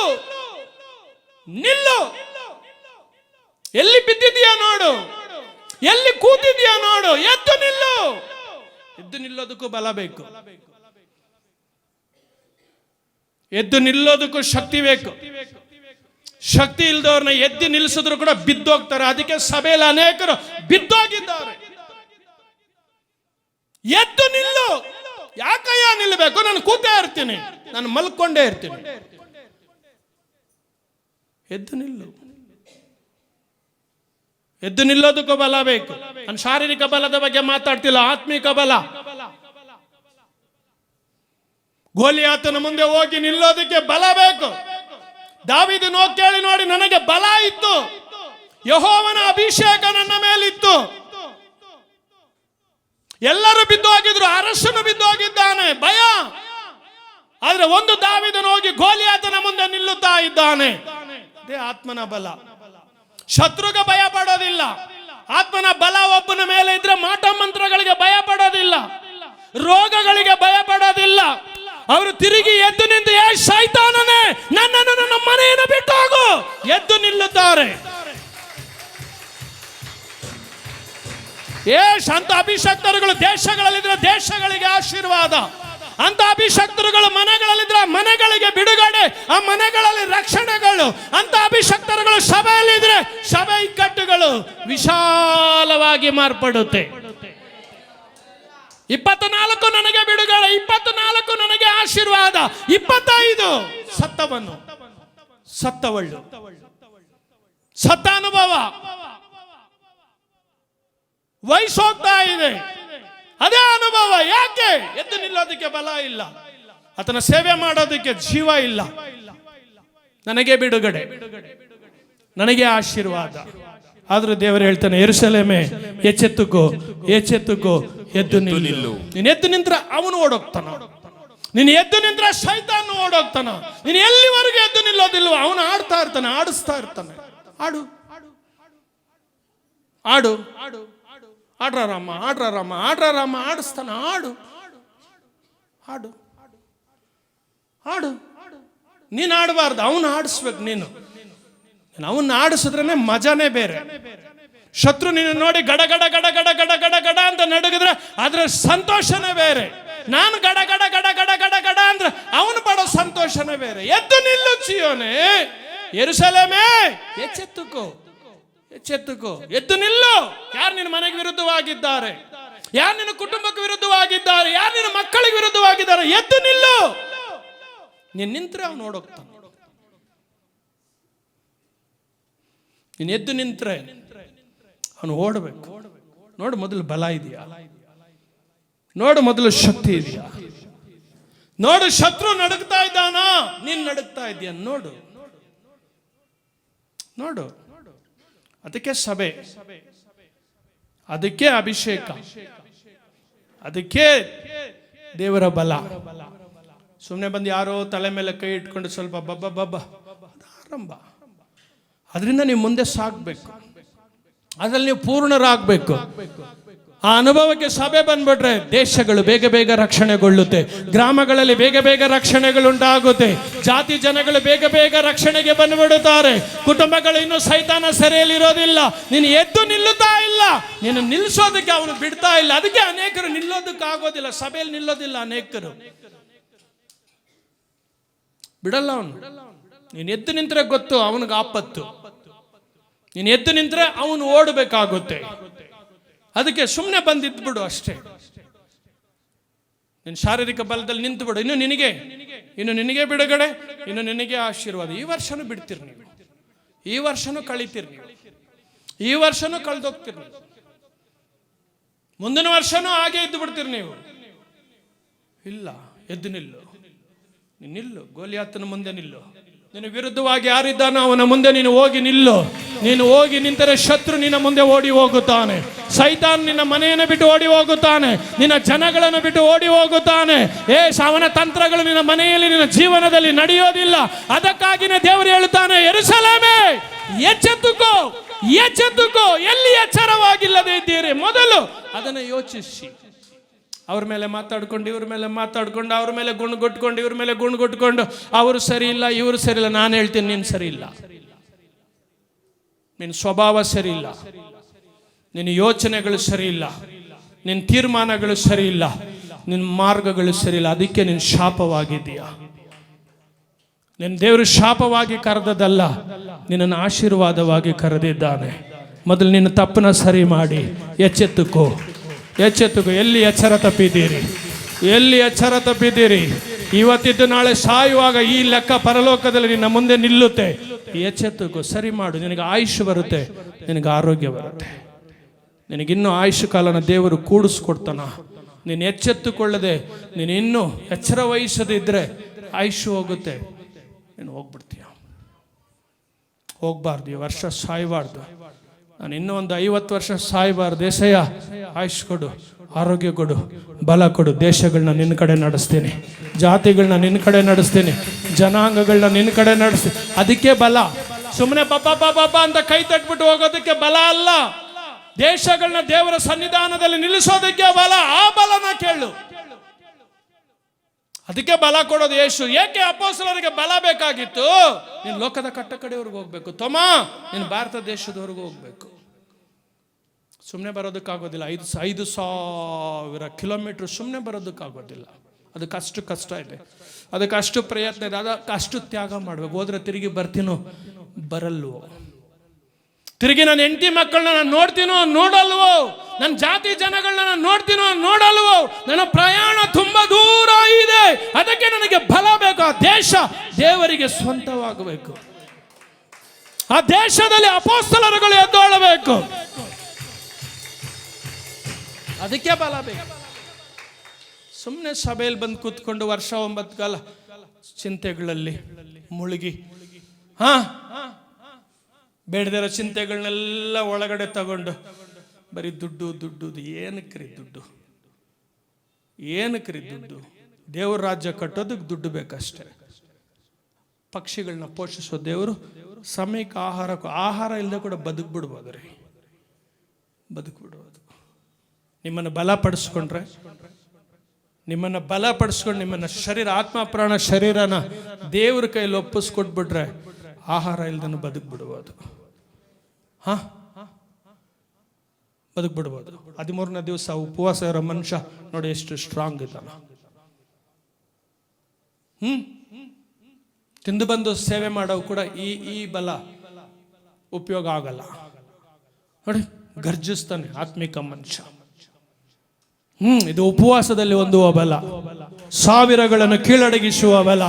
ನಿಲ್ಲು. ಎಲ್ಲಿ ಬಿದ್ದಿದೀಯಾ ನೋಡು, ಎಲ್ಲಿ ಕೂತಿದೀಯಾ ನೋಡು, ಎದ್ದು ನಿಲ್ಲು. ಎದ್ದು ನಿಲ್ಲೋದಕ್ಕೂ ಬಲ ಬೇಕು, ಎದ್ದು ನಿಲ್ಲೋದಕ್ಕೂ ಶಕ್ತಿ ಬೇಕು. ಶಕ್ತಿ ಇಲ್ದವ್ರನ್ನ ಎದ್ದು ನಿಲ್ಲಿಸಿದ್ರು ಕೂಡ ಬಿದ್ದೋಗ್ತಾರೆ. ಅದಕ್ಕೆ ಸಭೆಯಲ್ಲಿ ಅನೇಕರು ಬಿದ್ದೋಗಿದ್ದಾರೆ. ಎದ್ದು ನಿಲ್ಲು. ಯಾಕಯ್ಯ ನಿಲ್ಲಬೇಕು? ನಾನು ಕೂತೇ ಇರ್ತೀನಿ, ನಾನು ಮಲ್ಕೊಂಡೇ ಇರ್ತೀನಿ. ಎದ್ದು ನಿಲ್ಲು. ಎದ್ದು ನಿಲ್ಲೋದಕ್ಕೂ ಬಲ ಬೇಕು. ನಾನು ಶಾರೀರಿಕ ಬಲದ ಬಗ್ಗೆ ಮಾತಾಡ್ತಿಲ್ಲ, ಆತ್ಮಿಕ ಬಲ. ಗೋಲಿಯಾತನ ಮುಂದೆ ಹೋಗಿ ನಿಲ್ಲೋದಕ್ಕೆ ಬಲ ಬೇಕು. ದಾವೀದನು ಹೋಗಿ ಕೇಳಿ ನೋಡಿ, ನನಗೆ ಬಲ ಇತ್ತು, ಯೆಹೋವನ ಅಭಿಷೇಕ ನನ್ನ ಮೇಲಿತ್ತು. ಎಲ್ಲರೂ ಬಿದ್ದೋಗಿದ್ರು, ಅರಸನು ಬಿದ್ದೋಗಿದ್ದಾನೆ, ಭಯ. ಆದ್ರೆ ಒಂದು ದಾವೀದನು ಹೋಗಿ ಗೋಲಿಯಾತನ ಮುಂದೆ ನಿಲ್ಲುತ್ತಾ ಇದ್ದಾನೆ. ಅದೇ ಆತ್ಮನ ಬಲ. ಶತ್ರುಗೆ ಭಯ ಪಡೋದಿಲ್ಲ. ಆತ್ಮನ ಬಲ ಒಬ್ಬನ ಮೇಲೆ ಇದ್ರೆ ಮಾಟ ಮಂತ್ರಗಳಿಗೆ ಭಯ ಪಡೋದಿಲ್ಲ, ರೋಗಗಳಿಗೆ ಭಯ ಪಡೋದಿಲ್ಲ. ಅವರು ತಿರುಗಿ ಎದ್ದು ನಿಂತು, ಏ ಶೈತಾನನೇ, ನನ್ನನ್ನು ನನ್ನ ಮನೆಯನ್ನು ಬಿಟ್ಟು ಹೋಗು, ಎದ್ದು ನಿಲ್ಲುತ್ತಾರೆ. ಅಂತ ಅಭಿಷಕ್ತರುಗಳು ದೇಶಗಳಲ್ಲಿದ್ರೆ ದೇಶಗಳಿಗೆ ಆಶೀರ್ವಾದ. ಅಂತ ಅಭಿಷಕ್ತರುಗಳು ಮನೆಗಳಲ್ಲಿದ್ರೆ ಮನೆಗಳಿಗೆ ಬಿಡುಗಡೆ, ಆ ಮನೆಗಳಲ್ಲಿ ರಕ್ಷಣೆಗಳು. ಅಂತ ಅಭಿಷಕ್ತರುಗಳು ಸಭೆಯಲ್ಲಿದ್ರೆ ಸಭೆ ಇಕ್ಕಟ್ಟುಗಳು ವಿಶಾಲವಾಗಿ ಮಾರ್ಪಡುತ್ತೆ. 24 ನನಗೆ ಬಿಡುಗಡೆ, 24 ನನಗೆ ಆಶೀರ್ವಾದ, 25 ಸತ್ತವನು, ಸತ್ತವಳ್ಳು, ಸತ್ತ ಅನುಭವ. ವಯಸ್ಸೋಗ್ತಾ ಇದೆ, ಅದೇ ಅನುಭವ. ಯಾಕೆ? ಎದ್ದು ನಿಲ್ಲೋದಕ್ಕೆ ಬಲ ಇಲ್ಲ, ಆತನ ಸೇವೆ ಮಾಡೋದಕ್ಕೆ ಜೀವ ಇಲ್ಲ. ನನಗೆ ಬಿಡುಗಡೆ, ನನಗೆ ಆಶೀರ್ವಾದ. ಆದ್ರೂ ದೇವರು ಹೇಳ್ತಾನೆ, ಯೆರೂಸಲೇಮೇ ಎಚ್ಚೆತ್ತುಕೋ, ಎಚ್ಚೆತ್ತುಕೋ, ಎದ್ದು ನಿಲ್ಲು. ನೀನು ಎದ್ದು ನಿಂತ್ರ ಅವನು ಓಡೋಗ್ತಾನ, ನೀನು ಎದ್ದು ನಿಂತ್ರ ಶೈತಾನ ಓಡೋಗ್ತಾನ. ನೀನು ಎಲ್ಲಿವರೆಗೂ ಎದ್ದು ನಿಲ್ಲೋದಿಲ್ವ, ಅವನು ಆಡ್ತಾ ಇರ್ತಾನೆ, ಆಡಿಸ್ತಾ ಇರ್ತಾನೆ. ಆಡು ಆಡು ಆಡ್ರ ರಾಮ, ಆಡ್ರ ರಾಮ, ಆಡ್ರ ರಾಮ, ಆಡಿಸ್ತಾನ. ಆಡು ಆಡು ಆಡು. ನೀನು ಆಡಬಾರ್ದು, ಅವನು ಆಡಿಸ್ಬೇಕು. ನೀನು ಅವನ್ನ ಆಡಿಸಿದ್ರೇನೆ ಮಜಾನೇ ಬೇರೆ. ಶತ್ರು ನೀನು ನೋಡಿ ಗಡ ಗಡ ಗಡ ಗಡ ಗಡ ಗಡ ಗಡ ಅಂತ ನಡುಗಿದ್ರೆ ಅದ್ರ ಸಂತೋಷನೇ ಬೇರೆ. ನಾನು ಗಡ ಗಡ ಗಡ ಗಡ ಗಡ ಗಡ ಅಂದ್ರೆ ಅವನು ಪಡೋ ಸಂತೋಷನೇ ಬೇರೆ. ಎದ್ದು ನಿಲ್ಲು ಚೀಯೋನೇ, ಯೆರೂಸಲೇಮೇ ಎಚ್ಚೆತ್ತುಕೋ, ಎಚ್ಚೆತ್ತುಕೋ, ಎದ್ದು ನಿಲ್ಲು. ಯಾರು ನಿನ್ನ ಮನೆಗೆ ವಿರುದ್ಧವಾಗಿದ್ದಾರೆ, ಯಾರು ನಿನ್ನ ಕುಟುಂಬಕ್ಕೆ ವಿರುದ್ಧವಾಗಿದ್ದಾರೆ, ಯಾರು ನಿನ್ನ ಮಕ್ಕಳಿಗೆ ವಿರುದ್ಧವಾಗಿದ್ದಾರೆ, ಎದ್ದು ನಿಲ್ಲು. ನೀನು ನಿಂತ್ರೆ ಅವನು ಓಡೋಗ್ತಾನೆ. ನೀನು ಎದ್ದು ನಿಂತ್ರೆ ಅವನು ಓಡಬೇಕು. ನೋಡು ಮೊದಲು ಬಲ ಇದೆಯಾ, ನೋಡು ಮೊದಲು ಶಕ್ತಿ ಇದೆಯಾ, ನೋಡು ಶತ್ರು ನಡುಗ್ತಾ ಇದ್ದಾನಾ, ನೀನು ನಡುಗ್ತಾ ಇದೆಯಾ ನೋಡು, ನೋಡು. ಅದಕ್ಕೆ ಸಭೆ, ಅದಕ್ಕೆ ಅಭಿಷೇಕ, ಅದಕ್ಕೆ ದೇವರ ಬಲ. ಸುಮ್ಮನೆ ಬಂದು ಯಾರೋ ತಲೆ ಮೇಲೆ ಕೈ ಇಟ್ಕೊಂಡು ಸ್ವಲ್ಪ ಬಬ್ಬ ಬಬ್ಬ ಆರಂಭ. ಅದರಿಂದ ನೀವು ಮುಂದೆ ಸಾಗಬೇಕು, ಅದ್ರಲ್ಲಿ ನೀವು ಪೂರ್ಣರಾಗಬೇಕು. ಆ ಅನುಭವಕ್ಕೆ ಸಭೆ ಬಂದ್ಬಿಟ್ರೆ ದೇಶಗಳು ಬೇಗ ಬೇಗ ರಕ್ಷಣೆಗೊಳ್ಳುತ್ತೆ, ಗ್ರಾಮಗಳಲ್ಲಿ ಬೇಗ ಬೇಗ ರಕ್ಷಣೆಗಳುಂಟಾಗುತ್ತೆ, ಜಾತಿ ಜನಗಳು ಬೇಗ ಬೇಗ ರಕ್ಷಣೆಗೆ ಬಂದ್ಬಿಡುತ್ತಾರೆ, ಕುಟುಂಬಗಳು ಇನ್ನೂ ಸೈತಾನ ಸೆರೆಯಲ್ಲಿರೋದಿಲ್ಲ. ನೀನು ಎದ್ದು ನಿಲ್ಲುತ್ತಾ ಇಲ್ಲ, ನೀನು ನಿಲ್ಲಿಸೋದಕ್ಕೆ ಅವನು ಬಿಡ್ತಾ ಇಲ್ಲ. ಅದಕ್ಕೆ ಅನೇಕರು ನಿಲ್ಲೋದಕ್ಕಾಗೋದಿಲ್ಲ, ಸಭೆಯಲ್ಲಿ ನಿಲ್ಲೋದಿಲ್ಲ ಅನೇಕರು, ಬಿಡಲ್ಲ ಅವನು. ನೀನು ಎದ್ದು ನಿಂತ್ರೆ ಗೊತ್ತು ಅವನಿಗೆ ಆಪತ್ತು, ನೀನು ಎದ್ದು ನಿಂತ್ರೆ ಅವನು ಓಡಬೇಕಾಗುತ್ತೆ. ಅದಕ್ಕೆ ಸುಮ್ಮನೆ ಬಂದಿದ್ಬಿಡು ಅಷ್ಟೇ. ನೀನು ಶಾರೀರಿಕ ಬಲದಲ್ಲಿ ನಿಂತು ಬಿಡು. ಇನ್ನು ನಿನಗೆ ಬಿಡುಗಡೆ, ಇನ್ನು ನಿನಗೆ ಆಶೀರ್ವಾದ. ಈ ವರ್ಷನೂ ಬಿಡ್ತೀರಿ ನೀವು, ಈ ವರ್ಷನೂ ಕಳಿತೀರಿ ನೀವು, ಈ ವರ್ಷನೂ ಕಳೆದೋಗ್ತೀರಿ ನೀವು, ಮುಂದಿನ ವರ್ಷನೂ ಹಾಗೆ ಇದ್ದು ಬಿಡ್ತೀರಿ ನೀವು. ಇಲ್ಲ, ಎದ್ದು ನಿಲ್ಲು, ನೀನು ನಿಲ್ಲು. ಗೋಲಿಯಾತನ ಮುಂದೆ ನಿಲ್ಲು. ನಿನ್ನ ವಿರುದ್ಧವಾಗಿ ಯಾರಿದ್ದಾನೋ ಅವನ ಮುಂದೆ ನೀನು ಹೋಗಿ ನಿಲ್ಲು. ನೀನು ಹೋಗಿ ನಿಂತರೆ ಶತ್ರು ನಿನ್ನ ಮುಂದೆ ಓಡಿ ಹೋಗುತ್ತಾನೆ. ಸೈತಾನ್ ನಿನ್ನ ಮನೆಯನ್ನು ಬಿಟ್ಟು ಓಡಿ ಹೋಗುತ್ತಾನೆ. ನಿನ್ನ ಜನಗಳನ್ನು ಬಿಟ್ಟು ಓಡಿ ಹೋಗುತ್ತಾನೆ. ಅವನ ತಂತ್ರಗಳು ನಿನ್ನ ಮನೆಯಲ್ಲಿ, ನಿನ್ನ ಜೀವನದಲ್ಲಿ ನಡೆಯೋದಿಲ್ಲ. ಅದಕ್ಕಾಗಿನೇ ದೇವರು ಹೇಳುತ್ತಾನೆ, ಯೆರೂಸಲೇಮೇ ಎಚ್ಚೆತ್ತುಕೋ, ಎಚ್ಚೆತ್ತುಕೋ. ಎಲ್ಲಿ ಎಚ್ಚರವಾಗಿಲ್ಲದೆ ಇದ್ದೀರಿ? ಮೊದಲು ಅದನ್ನು ಯೋಚಿಸಿ. ಅವ್ರ ಮೇಲೆ ಮಾತಾಡ್ಕೊಂಡು, ಇವ್ರ ಮೇಲೆ ಮಾತಾಡ್ಕೊಂಡು, ಅವ್ರ ಮೇಲೆ ಗುಣಗೊಟ್ಕೊಂಡು, ಇವ್ರ ಮೇಲೆ ಗುಣಗೊಟ್ಕೊಂಡು, ಅವರು ಸರಿ ಇಲ್ಲ, ಇವರು ಸರಿ ಇಲ್ಲ. ನಾನು ಹೇಳ್ತೀನಿ, ನೀನು ಸರಿ ಇಲ್ಲ. ನಿನ್ನ ಸ್ವಭಾವ ಸರಿ ಇಲ್ಲ, ನಿನ್ನ ಯೋಚನೆಗಳು ಸರಿ ಇಲ್ಲ, ನಿನ್ನ ತೀರ್ಮಾನಗಳು ಸರಿ ಇಲ್ಲ, ನಿನ್ನ ಮಾರ್ಗಗಳು ಸರಿ ಇಲ್ಲ. ಅದಕ್ಕೆ ನೀನು ಶಾಪವಾಗಿದ್ದೀಯಾ. ನಿನ್ನ ದೇವರು ಶಾಪವಾಗಿ ಕರೆದದಲ್ಲ, ನಿನ್ನನ್ನು ಆಶೀರ್ವಾದವಾಗಿ ಕರೆದಿದ್ದಾನೆ. ಮೊದಲು ನಿನ್ನ ತಪ್ಪನ್ನ ಸರಿ ಮಾಡಿ ಎಚ್ಚೆತ್ತುಕೋ, ಎಚ್ಚೆತ್ತುಕೋ. ಎಲ್ಲಿ ಎಚ್ಚರ ತಪ್ಪಿದ್ದೀರಿ? ಎಲ್ಲಿ ಎಚ್ಚರ ತಪ್ಪಿದ್ದೀರಿ? ಇವತ್ತಿದ್ದು ನಾಳೆ ಸಾಯುವಾಗ ಈ ಲೆಕ್ಕ ಪರಲೋಕದಲ್ಲಿ ನಿನ್ನ ಮುಂದೆ ನಿಲ್ಲುತ್ತೆ. ಎಚ್ಚೆತ್ತುಕೋ, ಸರಿ ಮಾಡು. ನಿನಗೆ ಆಯುಷ್ ಬರುತ್ತೆ, ನಿನಗೆ ಆರೋಗ್ಯ ಬರುತ್ತೆ. ನಿನಗಿನ್ನೂ ಆಯುಷ್ ಕಾಲನ ದೇವರು ಕೂಡಿಸ್ಕೊಡ್ತಾನ. ನೀನು ಎಚ್ಚೆತ್ತುಕೊಳ್ಳದೆ, ನೀನು ಇನ್ನೂ ಎಚ್ಚರ ವಹಿಸದೇ ಇದ್ದರೆ ಆಯುಷ್ ಹೋಗುತ್ತೆ, ನೀನು ಹೋಗ್ಬಿಡ್ತೀಯ. ಹೋಗ್ಬಾರ್ದು. ಈ ವರ್ಷ ಸಾಯಬಾರ್ದು. ನಾನು ಇನ್ನೂ ಒಂದು 50 ವರ್ಷ ಸಾಯಬಾರ್ದು. ದೇಶಯ್ಯ ಆಯುಷ್ ಕೊಡು, ಆರೋಗ್ಯ ಕೊಡು, ಬಲ ಕೊಡು. ದೇಶಗಳನ್ನ ನಿನ್ನ ಕಡೆ ನಡೆಸ್ತೀನಿ, ಜಾತಿಗಳನ್ನ ನಿನ್ನ ಕಡೆ ನಡೆಸ್ತೀನಿ, ಜನಾಂಗಗಳನ್ನ ನಿನ್ನ ಕಡೆ ನಡೆಸ್ತೀನಿ. ಅದಕ್ಕೆ ಬಲ. ಸುಮ್ಮನೆ ಪಾಪ ಅಂತ ಕೈ ತಟ್ಬಿಟ್ಟು ಹೋಗೋದಕ್ಕೆ ಬಲ ಅಲ್ಲ. ದೇಶಗಳನ್ನ ದೇವರ ಸನ್ನಿಧಾನದಲ್ಲಿ ನಿಲ್ಲಿಸೋದಕ್ಕೆ ಬಲ. ಆ ಬಲನ ಕೇಳು. ಅದಕ್ಕೆ ಬಲ ಕೊಡೋದು ಯೇಸು. ಏಕೆ ಅಪೊಸ್ತಲರಿಗೆ ಬಲ ಬೇಕಾಗಿತ್ತು? ನೀನು ಲೋಕದ ಕಟ್ಟ ಕಡೆವರೆಗೂ ಹೋಗ್ಬೇಕು. ತೊಮಾ, ನೀನು ಭಾರತ ದೇಶದವರೆಗೂ ಹೋಗ್ಬೇಕು. ಸುಮ್ಮನೆ ಬರೋದಕ್ಕಾಗೋದಿಲ್ಲ. 5,000 ಕಿಲೋಮೀಟರ್ ಸುಮ್ಮನೆ ಬರೋದಕ್ಕಾಗೋದಿಲ್ಲ. ಅದಕ್ಕೆ ಅಷ್ಟು ಕಷ್ಟ ಇದೆ, ಅದಕ್ಕೆ ಅಷ್ಟು ಪ್ರಯತ್ನ ಇದೆ, ಅದಕ್ಕೆ ಅಷ್ಟು ತ್ಯಾಗ ಮಾಡಬೇಕು. ಹೋದ್ರೆ ತಿರುಗಿ ಬರ್ತೀನೋ ಬರಲ್ವೋ? ತಿರುಗಿ ನನ್ನ ಹೆಂಡತಿ ಮಕ್ಕಳನ್ನ ನಾನು ನೋಡ್ತೀನೋ ನೋಡಲ್ವೋ? ನನ್ನ ಜಾತಿ ಜನಗಳನ್ನ ನಾನು ನೋಡ್ತೀನೋ ನೋಡಲ್ವೋ? ನನ್ನ ಪ್ರಯಾಣ ತುಂಬಾ ದೂರ ಇದೆ. ಅದಕ್ಕೆ ನನಗೆ ಬಲ ಬೇಕು. ಆ ದೇಶ ದೇವರಿಗೆ ಸ್ವಂತವಾಗಬೇಕು. ಆ ದೇಶದಲ್ಲಿ ಅಪೊಸ್ತಲರುಗಳು ಎದ್ದೊಳ್ಳಬೇಕು. ಅದಕ್ಕೆ ಬಲ ಬೇಕು. ಸುಮ್ಮನೆ ಸಭೆಯಲ್ಲಿ ಬಂದು ಕೂತ್ಕೊಂಡು ವರ್ಷ 9 ಕಾಲ ಚಿಂತೆಗಳಲ್ಲಿ ಮುಳುಗಿ ಬೇಡದಿರೋ ಚಿಂತೆಗಳನ್ನೆಲ್ಲ ಒಳಗಡೆ ತಗೊಂಡು ಬರೀ ದುಡ್ಡು ದುಡ್ಡು. ಏನಕ್ರಿ ದುಡ್ಡು? ಏನಕ್ರಿ ದುಡ್ಡು? ದೇವ್ರ ರಾಜ್ಯ ಕಟ್ಟೋದಕ್ಕೆ ದುಡ್ಡು ಬೇಕಷ್ಟೇ. ಪಕ್ಷಿಗಳನ್ನ ಪೋಷಿಸೋ ದೇವರು ಸಮಯಕ್ಕೆ ಆಹಾರ ಇಲ್ಲದೆ ಕೂಡ ಬದುಕ್ಬಿಡ್ಬೋದು ರೀ, ಬದುಕ್ಬಿಡ್ಬೋದು. ನಿಮ್ಮನ್ನು ಬಲಪಡಿಸ್ಕೊಂಡ್ರೆ, ನಿಮ್ಮನ್ನು ಬಲಪಡಿಸ್ಕೊಂಡು ನಿಮ್ಮನ್ನು ಶರೀರ, ಆತ್ಮ ಪ್ರಾಣ ಶರೀರನ ದೇವ್ರ ಕೈಯಲ್ಲಿ ಒಪ್ಪಿಸ್ಕೊಟ್ಬಿಟ್ರೆ ಆಹಾರ ಇಲ್ದನ್ನು ಬದುಕ್ಬಿಡ್ಬೋದು. ಬದುಕ್ಬಿಡ್ಬೋದು. 13ನೇ ದಿವಸ ಉಪವಾಸ ಇರೋ ಮನುಷ್ಯ ನೋಡಿ ಎಷ್ಟು ಸ್ಟ್ರಾಂಗ್ ಇದ್ದಾನ. ತಿಂದು ಬಂದು ಸೇವೆ ಮಾಡೋ ಕೂಡ ಈ ಬಲ ಉಪಯೋಗ ಆಗಲ್ಲ ನೋಡಿ. ಗರ್ಜಿಸ್ತಾನೆ ಆತ್ಮಿಕ ಮನುಷ್ಯ. ಇದು ಉಪವಾಸದಲ್ಲಿ ಹೊಂದುವ ಬಲ, ಸಾವಿರಗಳನ್ನು ಕೀಳಡಗಿಸುವ ಬಲ,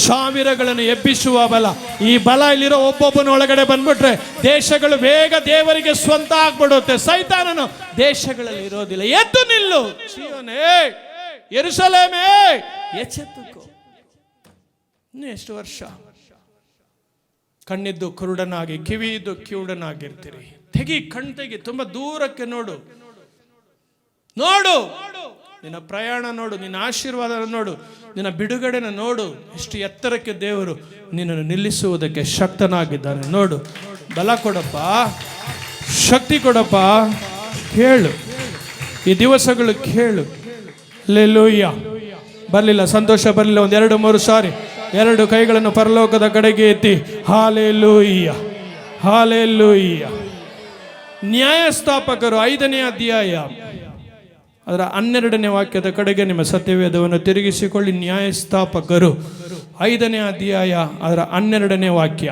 ಸಾವಿರಗಳನ್ನು ಎಬ್ಬಿಸುವ ಬಲ. ಈ ಬಲ ಇಲ್ಲಿರೋ ಒಬ್ಬೊಬ್ಬನ ಒಳಗಡೆ ಬಂದ್ಬಿಟ್ರೆ ದೇಶಗಳು ಬೇಗ ದೇವರಿಗೆ ಸ್ವಂತ ಆಗ್ಬಿಡುತ್ತೆ. ಸೈತಾನನು ದೇಶಗಳಲ್ಲಿ ಇರೋದಿಲ್ಲ. ಎದ್ದು ನಿಲ್ಲು ಚೀಯೋನೇ, ಯೆರೂಸಲೇಮೇ ಎಚ್ಚೆತ್ತುಕೋ. ಇನ್ನು ಎಷ್ಟು ವರ್ಷ ಕಣ್ಣಿದ್ದು ಕುರುಡನಾಗಿ, ಕಿವಿಯಿದ್ದು ಕಿವುಡನಾಗಿರ್ತೀರಿ. ತೆಗಿ, ತುಂಬಾ ದೂರಕ್ಕೆ ನೋಡು. ನಿನ್ನ ಪ್ರಯಾಣ ನೋಡು, ನಿನ್ನ ಆಶೀರ್ವಾದ ನೋಡು, ನಿನ್ನ ಬಿಡುಗಡೆನ ನೋಡು. ಎಷ್ಟು ಎತ್ತರಕ್ಕೆ ದೇವರು ನಿನ್ನನ್ನು ನಿಲ್ಲಿಸುವುದಕ್ಕೆ ಶಕ್ತನಾಗಿದ್ದಾನೆ ನೋಡು. ಬಲ ಕೊಡಪ್ಪ, ಶಕ್ತಿ ಕೊಡಪ್ಪ. ಕೇಳು, ಈ ದಿವಸಗಳು ಕೇಳು. ಹಲ್ಲೆಲೂಯ. ಬರಲಿಲ್ಲ, ಸಂತೋಷ ಬರಲಿಲ್ಲ. 2-3 ಸಾರಿ 2 ಕೈಗಳನ್ನು ಪರಲೋಕದ ಕಡೆಗೆ ಎತ್ತಿ ಹಲ್ಲೆಲೂಯ, ಹಲ್ಲೆಲೂಯ. ನ್ಯಾಯಸ್ಥಾಪಕರು 5ನೇ ಅಧ್ಯಾಯ ಅದರ 12ನೇ ವಾಕ್ಯದ ಕಡೆಗೆ ನಿಮ್ಮ ಸತ್ಯವೇದವನ್ನು ತಿರುಗಿಸಿಕೊಳ್ಳಿ. ನ್ಯಾಯಸ್ಥಾಪಕರು 5ನೇ ಅಧ್ಯಾಯ ಅದರ 12ನೇ ವಾಕ್ಯ.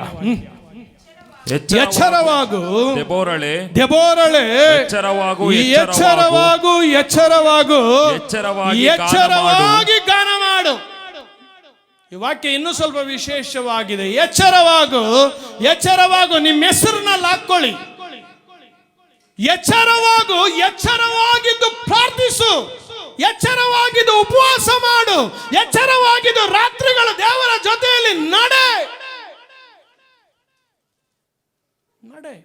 ಎಚ್ಚರವಾಗು ದೆಬೋರಳೆ, ಎಚ್ಚರವಾಗಿ ಗಾನ ಮಾಡು. ಈ ವಾಕ್ಯ ಇನ್ನೂ ಸ್ವಲ್ಪ ವಿಶೇಷವಾಗಿದೆ. ಎಚ್ಚರವಾಗು, ನಿಮ್ಮ ಹೆಸರಿನಲ್ಲಿ ಹಾಕೊಳ್ಳಿ. ಎಚ್ಚರವಾಗಿದ್ದು ಪ್ರಾರ್ಥಿಸು, ಎಚ್ಚರವಾಗಿದ್ದು ಉಪವಾಸ ಮಾಡು, ಎಚ್ಚರವಾಗಿದ್ದು ರಾತ್ರಿಗಳು ದೇವರ ಜೊತೆಯಲ್ಲಿ ನಡೆ. ನಡೆ.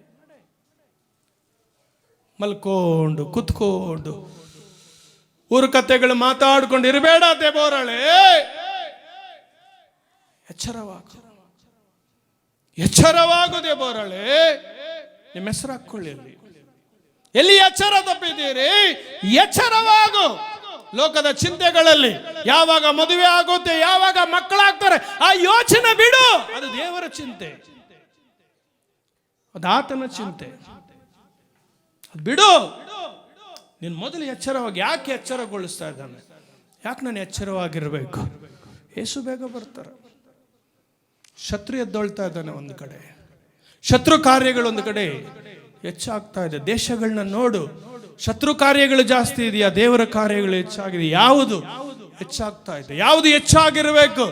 ಮಲ್ಕೊಂಡು ಕುತ್ಕೊಂಡು ಊರು ಕಥೆಗಳು ಮಾತಾಡ್ಕೊಂಡು ಇರಬೇಡ ದೇಬೋರಳೆ. ಎಚ್ಚರವಾಗು, ಎಚ್ಚರವಾಗು ದೇಬೋರಳೆ. ನಿಮ್ಮ ಹೆಸರು ಹಾಕೊಳ್ಳಿ. ಎಲ್ಲಿ ಎಚ್ಚರ ತಪ್ಪಿದ್ದೀರಿ? ಎಚ್ಚರವಾಗು. ಲೋಕದ ಚಿಂತೆಗಳಲ್ಲಿ ಯಾವಾಗ ಮದುವೆ ಆಗುತ್ತೆ, ಯಾವಾಗ ಮಕ್ಕಳಾಗ್ತಾರೆ, ಆ ಯೋಚನೆ ಬಿಡು. ಅದು ದೇವರ ಚಿಂತೆ, ಅದು ಆತನ ಚಿಂತೆ. ಬಿಡು. ನೀನು ಮೊದಲು ಎಚ್ಚರವಾಗಿ. ಯಾಕೆ ಎಚ್ಚರಗೊಳಿಸ್ತಾ ಇದ್ದಾನೆ? ಯಾಕೆ ನಾನು ಎಚ್ಚರವಾಗಿರಬೇಕು? ಏಸು ಬೇಗ ಬರ್ತಾರೆ. ಶತ್ರು ಎದ್ದೊಳ್ತಾ ಇದ್ದಾನೆ ಒಂದು ಕಡೆ, ಶತ್ರು ಕಾರ್ಯಗಳು ಒಂದು ಕಡೆ ಹೆಚ್ಚಾಗ್ತಾ ಇದೆ. ದೇಶಗಳನ್ನ ನೋಡು, ಶತ್ರು ಕಾರ್ಯಗಳು ಜಾಸ್ತಿ ಇದೆಯಾ, ದೇವರ ಕಾರ್ಯಗಳು ಹೆಚ್ಚಾಗಿದೆ? ಯಾವುದು ಹೆಚ್ಚಾಗ್ತಾ ಇದೆ? ಯಾವುದು ಹೆಚ್ಚಾಗಿರಬೇಕು?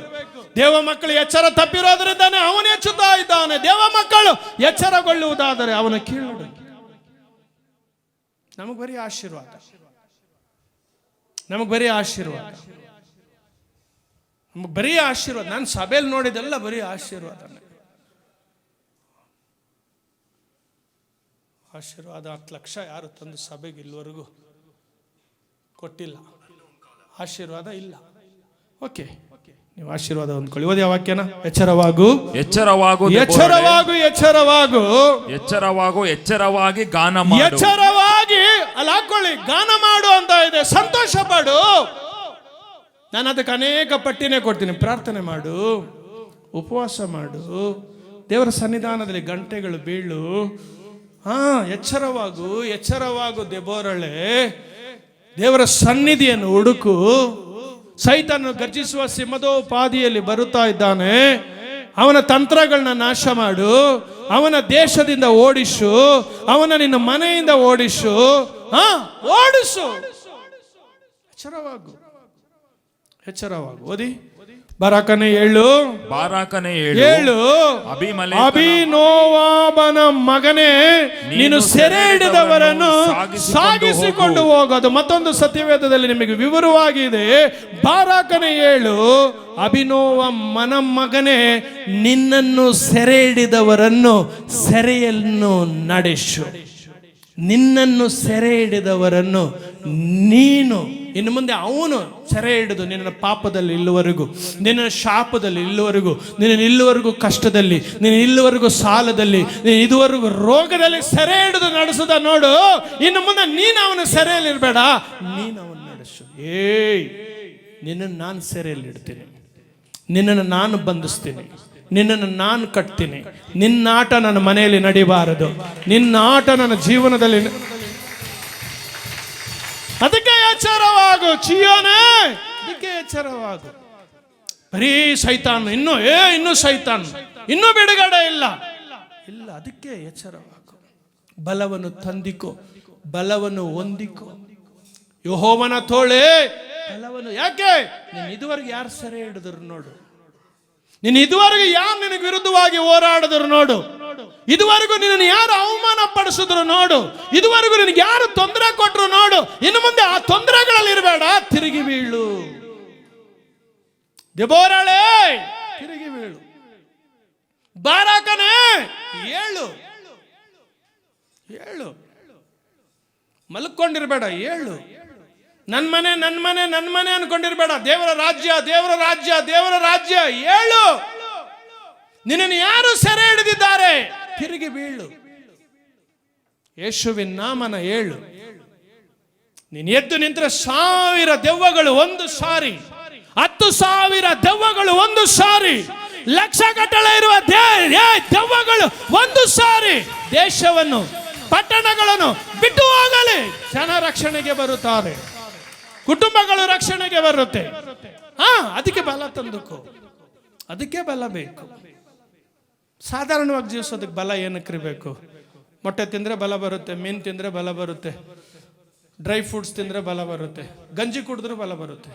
ದೇವ ಮಕ್ಕಳು ಎಚ್ಚರ ತಪ್ಪಿರೋದ್ರಿಂದಾನೆ ಅವನು ಹೆಚ್ಚುತ್ತಾ ಇದ್ದಾನೆ. ದೇವ ಮಕ್ಕಳು ಎಚ್ಚರಗೊಳ್ಳುವುದಾದರೆ ಅವನ ಕೀಳು. ನಮಗೆ ಬರೀ ಆಶೀರ್ವಾದ, ನಮಗೆ ಬರೀ ಆಶೀರ್ವಾದ, ನಮಗೆ ಬರೀ ಆಶೀರ್ವಾದ. ನಾನು ಸಭೆಯಲ್ಲಿ ನೋಡಿದೆಲ್ಲ ಬರೀ ಆಶೀರ್ವಾದನೇ. ಆಶೀರ್ವಾದ 10 ಲಕ್ಷ ಯಾರು ತಂದು ಸಭೆಗೆ ಇಲ್ಲಿವರೆಗೂ ಕೊಟ್ಟಿಲ್ಲ. ಆಶೀರ್ವಾದ ಇಲ್ಲ. ಓಕೆ, ನೀವು ಆಶೀರ್ವಾದ ಹೊಂದ್ಕೊಳ್ಳಿ. ಓದಿ ವಾಕ್ಯನ. ಎಚ್ಚರವಾಗು, ಎಚ್ಚರವಾಗು, ಎಚ್ಚರವಾಗು, ಎಚ್ಚರವಾಗು, ಎಚ್ಚರವಾಗು, ಎಚ್ಚರವಾಗಿ ಗಾನ ಮಾಡು. ಎಚ್ಚರವಾಗಿ ಅಲ್ಲಿ ಹಾಕೊಳ್ಳಿ, ಗಾನ ಮಾಡು ಅಂತ ಇದೆ. ಸಂತೋಷ ಪಡು. ನಾನು ಅದಕ್ಕೆ ಅನೇಕ ಪಟ್ಟಿನೇ ಕೊಡ್ತೀನಿ. ಪ್ರಾರ್ಥನೆ ಮಾಡು, ಉಪವಾಸ ಮಾಡು, ದೇವರ ಸನ್ನಿಧಾನದಲ್ಲಿ ಗಂಟೆಗಳು ಬೀಳು. ಎಚ್ಚರವಾಗು, ಎಚ್ಚರವಾಗು ದೆಬೋರಳೆ. ದೇವರ ಸನ್ನಿಧಿಯನ್ನು ಹುಡುಕು. ಸೈತಾನನು ಗರ್ಜಿಸುವ ಸಿಂಹದೋಪಾದಿಯಲ್ಲಿ ಬರುತ್ತಾ ಇದ್ದಾನೆ. ಅವನ ತಂತ್ರಗಳನ್ನ ನಾಶ ಮಾಡು. ಅವನ ದೇಶದಿಂದ ಓಡಿಸು. ಅವನ ನಿನ್ನ ಮನೆಯಿಂದ ಓಡಿಸು. ಓಡಿಸು. ಎಚ್ಚರವಾಗು, ಎಚ್ಚರವಾಗು. ಓದಿ. ಬಾರಾಕನೇ 7. ಬಾರಾಕನೇ 7. ಅಬೀನೋವಾಬನ ಮಗನೇ, ನೀನು ಸೆರೆ ಹಿಡಿದವರನ್ನು ಸಾಗಿಸಿಕೊಂಡು ಹೋಗೋದು. ಮತ್ತೊಂದು ಸತ್ಯವೇದದಲ್ಲಿ ನಿಮಗೆ ವಿವರವಾಗಿದೆ. ಬಾರಾಕನೇ 7. ಅಭಿನೋವಮನ ಮಗನೇ, ನಿನ್ನನ್ನು ಸೆರೆ ಹಿಡಿದವರನ್ನು ಸೆರೆಯನ್ನು ನಡೆಸು. ನಿನ್ನನ್ನು ಸೆರೆ ಹಿಡಿದವರನ್ನು ನೀನು ಇನ್ನು ಮುಂದೆ ಅವನು ಸೆರೆ ಹಿಡಿದು ನಿನ್ನ ಪಾಪದಲ್ಲಿ ಇಲ್ಲಿವರೆಗೂ, ನಿನ್ನ ಶಾಪದಲ್ಲಿ ಇಲ್ಲಿವರೆಗೂ, ನಿನ್ನ ಇಲ್ಲಿವರೆಗೂ ಕಷ್ಟದಲ್ಲಿ, ನಿನ್ನ ಇಲ್ಲಿವರೆಗೂ ಸಾಲದಲ್ಲಿ, ನೀನು ಇದುವರೆಗೂ ರೋಗದಲ್ಲಿ ಸೆರೆ ಹಿಡಿದು ನಡೆಸದ ನೋಡು. ಇನ್ನು ಮುಂದೆ ನೀನು ಅವನ ಸೆರೆಯಲ್ಲಿ ಇರಬೇಡ, ನೀನು ಅವನು ನಡೆಸು. ನಿನ್ನನ್ನು ನಾನು ಸೆರೆಯಲ್ಲಿ ಇಡ್ತೀನಿ, ನಿನ್ನನ್ನು ನಾನು ಬಂಧಿಸ್ತೀನಿ, ನಿನ್ನನ್ನು ನಾನು ಕಟ್ತೀನಿ. ನಿನ್ನ ಆಟ ನನ್ನ ಮನೆಯಲ್ಲಿ ನಡಿಬಾರದು, ನಿನ್ನ ಆಟ ನನ್ನ ಜೀವನದಲ್ಲಿ. ಅದಕ್ಕೆ ಎಚ್ಚರವಾಗು ಚಿಯೋನೇ, ಅದಕ್ಕೆ ಎಚ್ಚರವಾಗು. ಬರೀ ಸೈತಾನ್ ಇನ್ನೂ ಸೈತಾನ್ ಇನ್ನೂ ಬಿಡುಗಡೆ ಇಲ್ಲ. ಅದಕ್ಕೆ ಎಚ್ಚರವಾಗು. ಬಲವನ್ನು ತಂದಿಕೋ, ಬಲವನ್ನು ಹೊಂದಿಕೋ. ಯೆಹೋವನ ತೋಳೆ ಬಲವನ್ನು. ಯಾಕೆ? ನೀನು ಇದುವರೆಗೆ ಯಾರು ಸೆರೆ ಹಿಡಿದ್ರು ನೋಡು. ನೀನು ಇದುವರೆಗೂ ಯಾರು ನಿನಗೆ ವಿರುದ್ಧವಾಗಿ ಹೋರಾಡಿದ್ರು ನೋಡು. ಇದುವರೆಗೂ ನಿನ್ನನ್ನು ಯಾರು ಅವಮಾನ ಪಡಿಸಿದ್ರು ನೋಡು. ಇದುವರೆಗೂ ನಿನಗೆ ಯಾರು ತೊಂದರೆ ಕೊಟ್ಟರು ನೋಡು. ಇನ್ನು ಮುಂದೆ ಆ ತೊಂದರೆಗಳಲ್ಲಿ ಇರಬೇಡ, ತಿರುಗಿ ಬೀಳು. ದೆಬೋರಳೇ, ತಿರುಗಿ ಬೀಳು. ಬಾರಾಕನೇ, ಏಳು. ಮಲ್ಕೊಂಡಿರ್ಬೇಡ, ಏಳು. ನನ್ನ ಮನೆ ನನ್ನ ಮನೆ ನನ್ನ ಮನೆ ಅನ್ಕೊಂಡಿರ್ಬೇಡ. ದೇವರ ರಾಜ್ಯ, ದೇವರ ರಾಜ್ಯ, ದೇವರ ರಾಜ್ಯ. ಏಳು. ನಿನ್ನನ್ನು ಯಾರು ಸೆರೆ ಹಿಡಿದಿದ್ದಾರೆ, ತಿರುಗಿ ಬೀಳು. ಯೇಸುವಿನ ನಾಮನ ಏಳು. ನೀನು ಎದ್ದು ನಿಂತರೆ 1000 ದೆವ್ವಗಳು ಒಂದು ಸಾರಿ, 10,000 ದೆವ್ವಗಳು ಒಂದು ಸಾರಿ, ಲಕ್ಷಗಟ್ಟಲೆ ಇರುವ ದೆವ್ವಗಳು ಒಂದು ಸಾರಿ ದೇಶವನ್ನು, ಪಟ್ಟಣಗಳನ್ನು ಬಿಟ್ಟು ಹೋಗಲಿ. ಜನ ರಕ್ಷಣೆಗೆ ಬರುತ್ತಾರೆ, ಕುಟುಂಬಗಳು ರಕ್ಷಣೆಗೆ ಬರುತ್ತೆ. ಅದಕ್ಕೆ ಬಲ ತಂದುಕೋ, ಅದಕ್ಕೆ ಬಲ ಬೇಕು. ಸಾಧಾರಣವಾಗಿ ಜೀವಿಸೋದಕ್ಕೆ ಬಲ ಏನಕ್ಕೆ ಬೇಕು? ಮೊಟ್ಟೆ ತಿಂದರೆ ಬಲ ಬರುತ್ತೆ, ಮೀನು ತಿಂದರೆ ಬಲ ಬರುತ್ತೆ, ಡ್ರೈ ಫ್ರೂಟ್ಸ್ ತಿಂದರೆ ಬಲ ಬರುತ್ತೆ, ಗಂಜಿ ಕುಡಿದ್ರೂ ಬಲ ಬರುತ್ತೆ.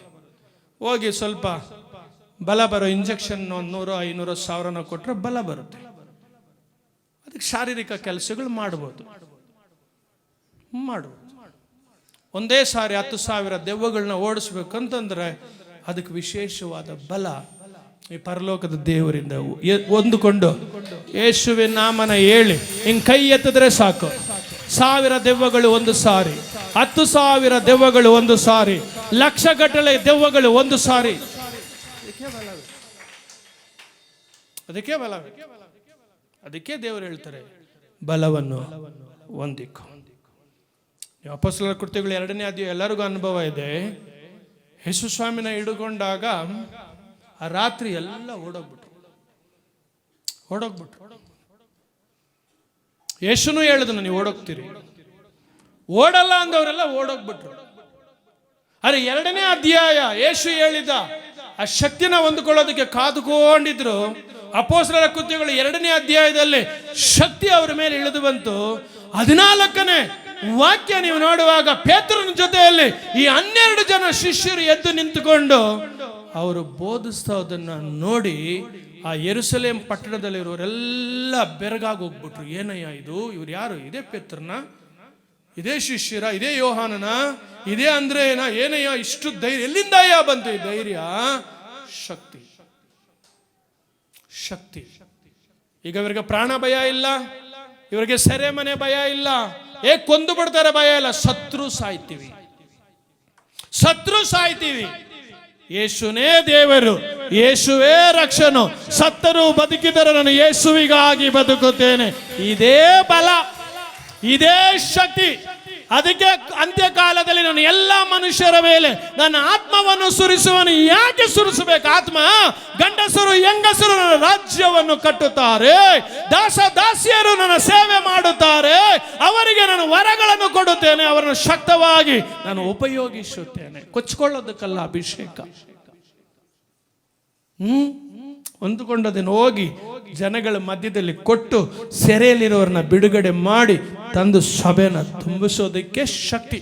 ಹೋಗಿ ಸ್ವಲ್ಪ ಬಲ ಬರೋ ಇಂಜೆಕ್ಷನ್ 100, 500, 1000 ಕೊಟ್ಟರೆ ಬಲ ಬರುತ್ತೆ. ಅದಕ್ಕೆ ಶಾರೀರಿಕ ಕೆಲಸಗಳು ಮಾಡ್ಬೋದು. ಒಂದೇ ಸಾರಿ 10,000 ದೆವ್ವಗಳನ್ನ ಓಡಿಸ್ಬೇಕಂತಂದ್ರೆ ಅದಕ್ಕೆ ವಿಶೇಷವಾದ ಬಲ, ಈ ಪರಲೋಕದ ದೇವರಿಂದ ಹೊಂದಿಕೊಂಡು ಯೇಸುವಿನ ನಾಮನ ಹೇಳಿ ಹಿಂಗ್ ಕೈ ಎತ್ತಿದ್ರೆ ಸಾಕು, 1000 ದೆವ್ವಗಳು ಒಂದು ಸಾರಿ, 10,000 ದೆವ್ವಗಳು ಒಂದು ಸಾರಿ, ಲಕ್ಷಗಟ್ಟಲೆ ದೆವ್ವಗಳು ಒಂದು ಸಾರಿ. ಅದಕ್ಕೆ ಬಲ, ಅದಕ್ಕೆ ದೇವರು ಹೇಳ್ತಾರೆ ಬಲವನ್ನು ಹೊಂದಿಕೊ. ಅಪೊಸ್ತಲರ ಕೃತ್ಯಗಳು 2ನೇ ಅಧ್ಯಾಯ ಎಲ್ಲರಿಗೂ ಅನುಭವ ಇದೆ. ಯೇಸು ಸ್ವಾಮಿನ ಹಿಡ್ಕೊಂಡಾಗ ಆ ರಾತ್ರಿ ಎಲ್ಲ ಓಡೋಗ್ಬಿಟ್ರು. ಯೇಸುನು ಹೇಳಿದನು ನೀವು ಓಡೋಗ್ತೀರಿ, ಓಡಲ್ಲ ಅಂದವರೆಲ್ಲ ಓಡೋಗ್ಬಿಟ್ರು. ಅರೆ 2ನೇ ಅಧ್ಯಾಯ ಯೇಸು ಹೇಳಿದ ಆ ಶಕ್ತಿನ ಹೊಂದಿಕೊಳ್ಳೋದಕ್ಕೆ ಕಾದುಕೊಂಡಿದ್ರು. ಅಪೊಸ್ತಲರ ಕೃತ್ಯಗಳು 2ನೇ ಅಧ್ಯಾಯದಲ್ಲಿ ಶಕ್ತಿ ಅವರ ಮೇಲೆ ಇಳಿದು ಬಂತು. 14ನೇ ವಾಕ್ಯ ನೀವು ನೋಡುವಾಗ ಪೇತ್ರನ ಜೊತೆಯಲ್ಲಿ ಈ 12 ಜನ ಶಿಷ್ಯರು ಎದ್ದು ನಿಂತುಕೊಂಡು ಅವರು ಬೋಧಿಸೋದನ್ನ ನೋಡಿ ಆ ಯೆರೂಸಲೇಮ್ ಪಟ್ಟಣದಲ್ಲಿರುವವರೆಲ್ಲ ಬೆರಗಾಗಿ ಹೋಗ್ಬಿಟ್ರು. ಏನಯ್ಯ ಇದು, ಇವ್ರು ಯಾರು? ಇದೇ ಪೇತ್ರನ, ಇದೇ ಶಿಷ್ಯರ, ಇದೇ ಯೋಹಾನನ, ಇದೇ ಅಂದ್ರೇನ? ಏನಯ್ಯ ಇಷ್ಟು ಧೈರ್ಯ ಎಲ್ಲಿಂದಯ್ಯ ಬಂತು ಈ ಧೈರ್ಯ? ಶಕ್ತಿ, ಶಕ್ತಿ. ಈಗ ಇವರಿಗೆ ಪ್ರಾಣ ಭಯ ಇಲ್ಲ, ಇವರಿಗೆ ಸೆರೆಮನೆ ಭಯ ಇಲ್ಲ, ಕೊಂದು ಬಿಡ್ತಾರೆ ಭಯ ಇಲ್ಲ. ಸತ್ರು ಸಾಯ್ತೀವಿ. ಯೇಸುನೇ ದೇವರು, ಯೇಸುವೇ ರಕ್ಷಣು, ಸತ್ತರೂ ಬದುಕಿದರೂ ನಾನು ಯೇಸುವಿಗಾಗಿ ಬದುಕುತ್ತೇನೆ. ಇದೇ ಬಲ, ಇದೇ ಶಕ್ತಿ. ಅದಕ್ಕೆ ಅಂತ್ಯಕಾಲದಲ್ಲಿ ನಾನು ಎಲ್ಲ ಮನುಷ್ಯರ ಮೇಲೆ ನನ್ನ ಆತ್ಮವನ್ನು ಸುರಿಸುವನು. ಯಾಕೆ ಸುರಿಸಬೇಕು ಆತ್ಮ? ಗಂಡಸರು ಹೆಂಗಸರು ನನ್ನ ರಾಜ್ಯವನ್ನು ಕಟ್ಟುತ್ತಾರೆ, ದಾಸ ದಾಸಿಯರು ನನ್ನ ಸೇವೆ ಮಾಡುತ್ತಾರೆ, ಅವರಿಗೆ ನಾನು ವರಗಳನ್ನು ಕೊಡುತ್ತೇನೆ, ಅವರನ್ನು ಶಕ್ತವಾಗಿ ನಾನು ಉಪಯೋಗಿಸುತ್ತೇನೆ. ಕೊಚ್ಕೊಳ್ಳೋದಕ್ಕಲ್ಲ ಅಭಿಷೇಕ. ಹೊಂದಿಕೊಂಡದನ್ನು ಹೋಗಿ ಜನಗಳ ಮಧ್ಯದಲ್ಲಿ ಕೊಟ್ಟು ಸೆರೆಯಲ್ಲಿರೋರನ್ನ ಬಿಡುಗಡೆ ಮಾಡಿ ತಂದು ಸಭೆನ ತುಂಬಿಸೋದಕ್ಕೆ ಶಕ್ತಿ,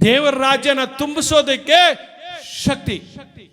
ದೇವರ ರಾಜ್ಯನ ತುಂಬಿಸೋದಕ್ಕೆ ಶಕ್ತಿ.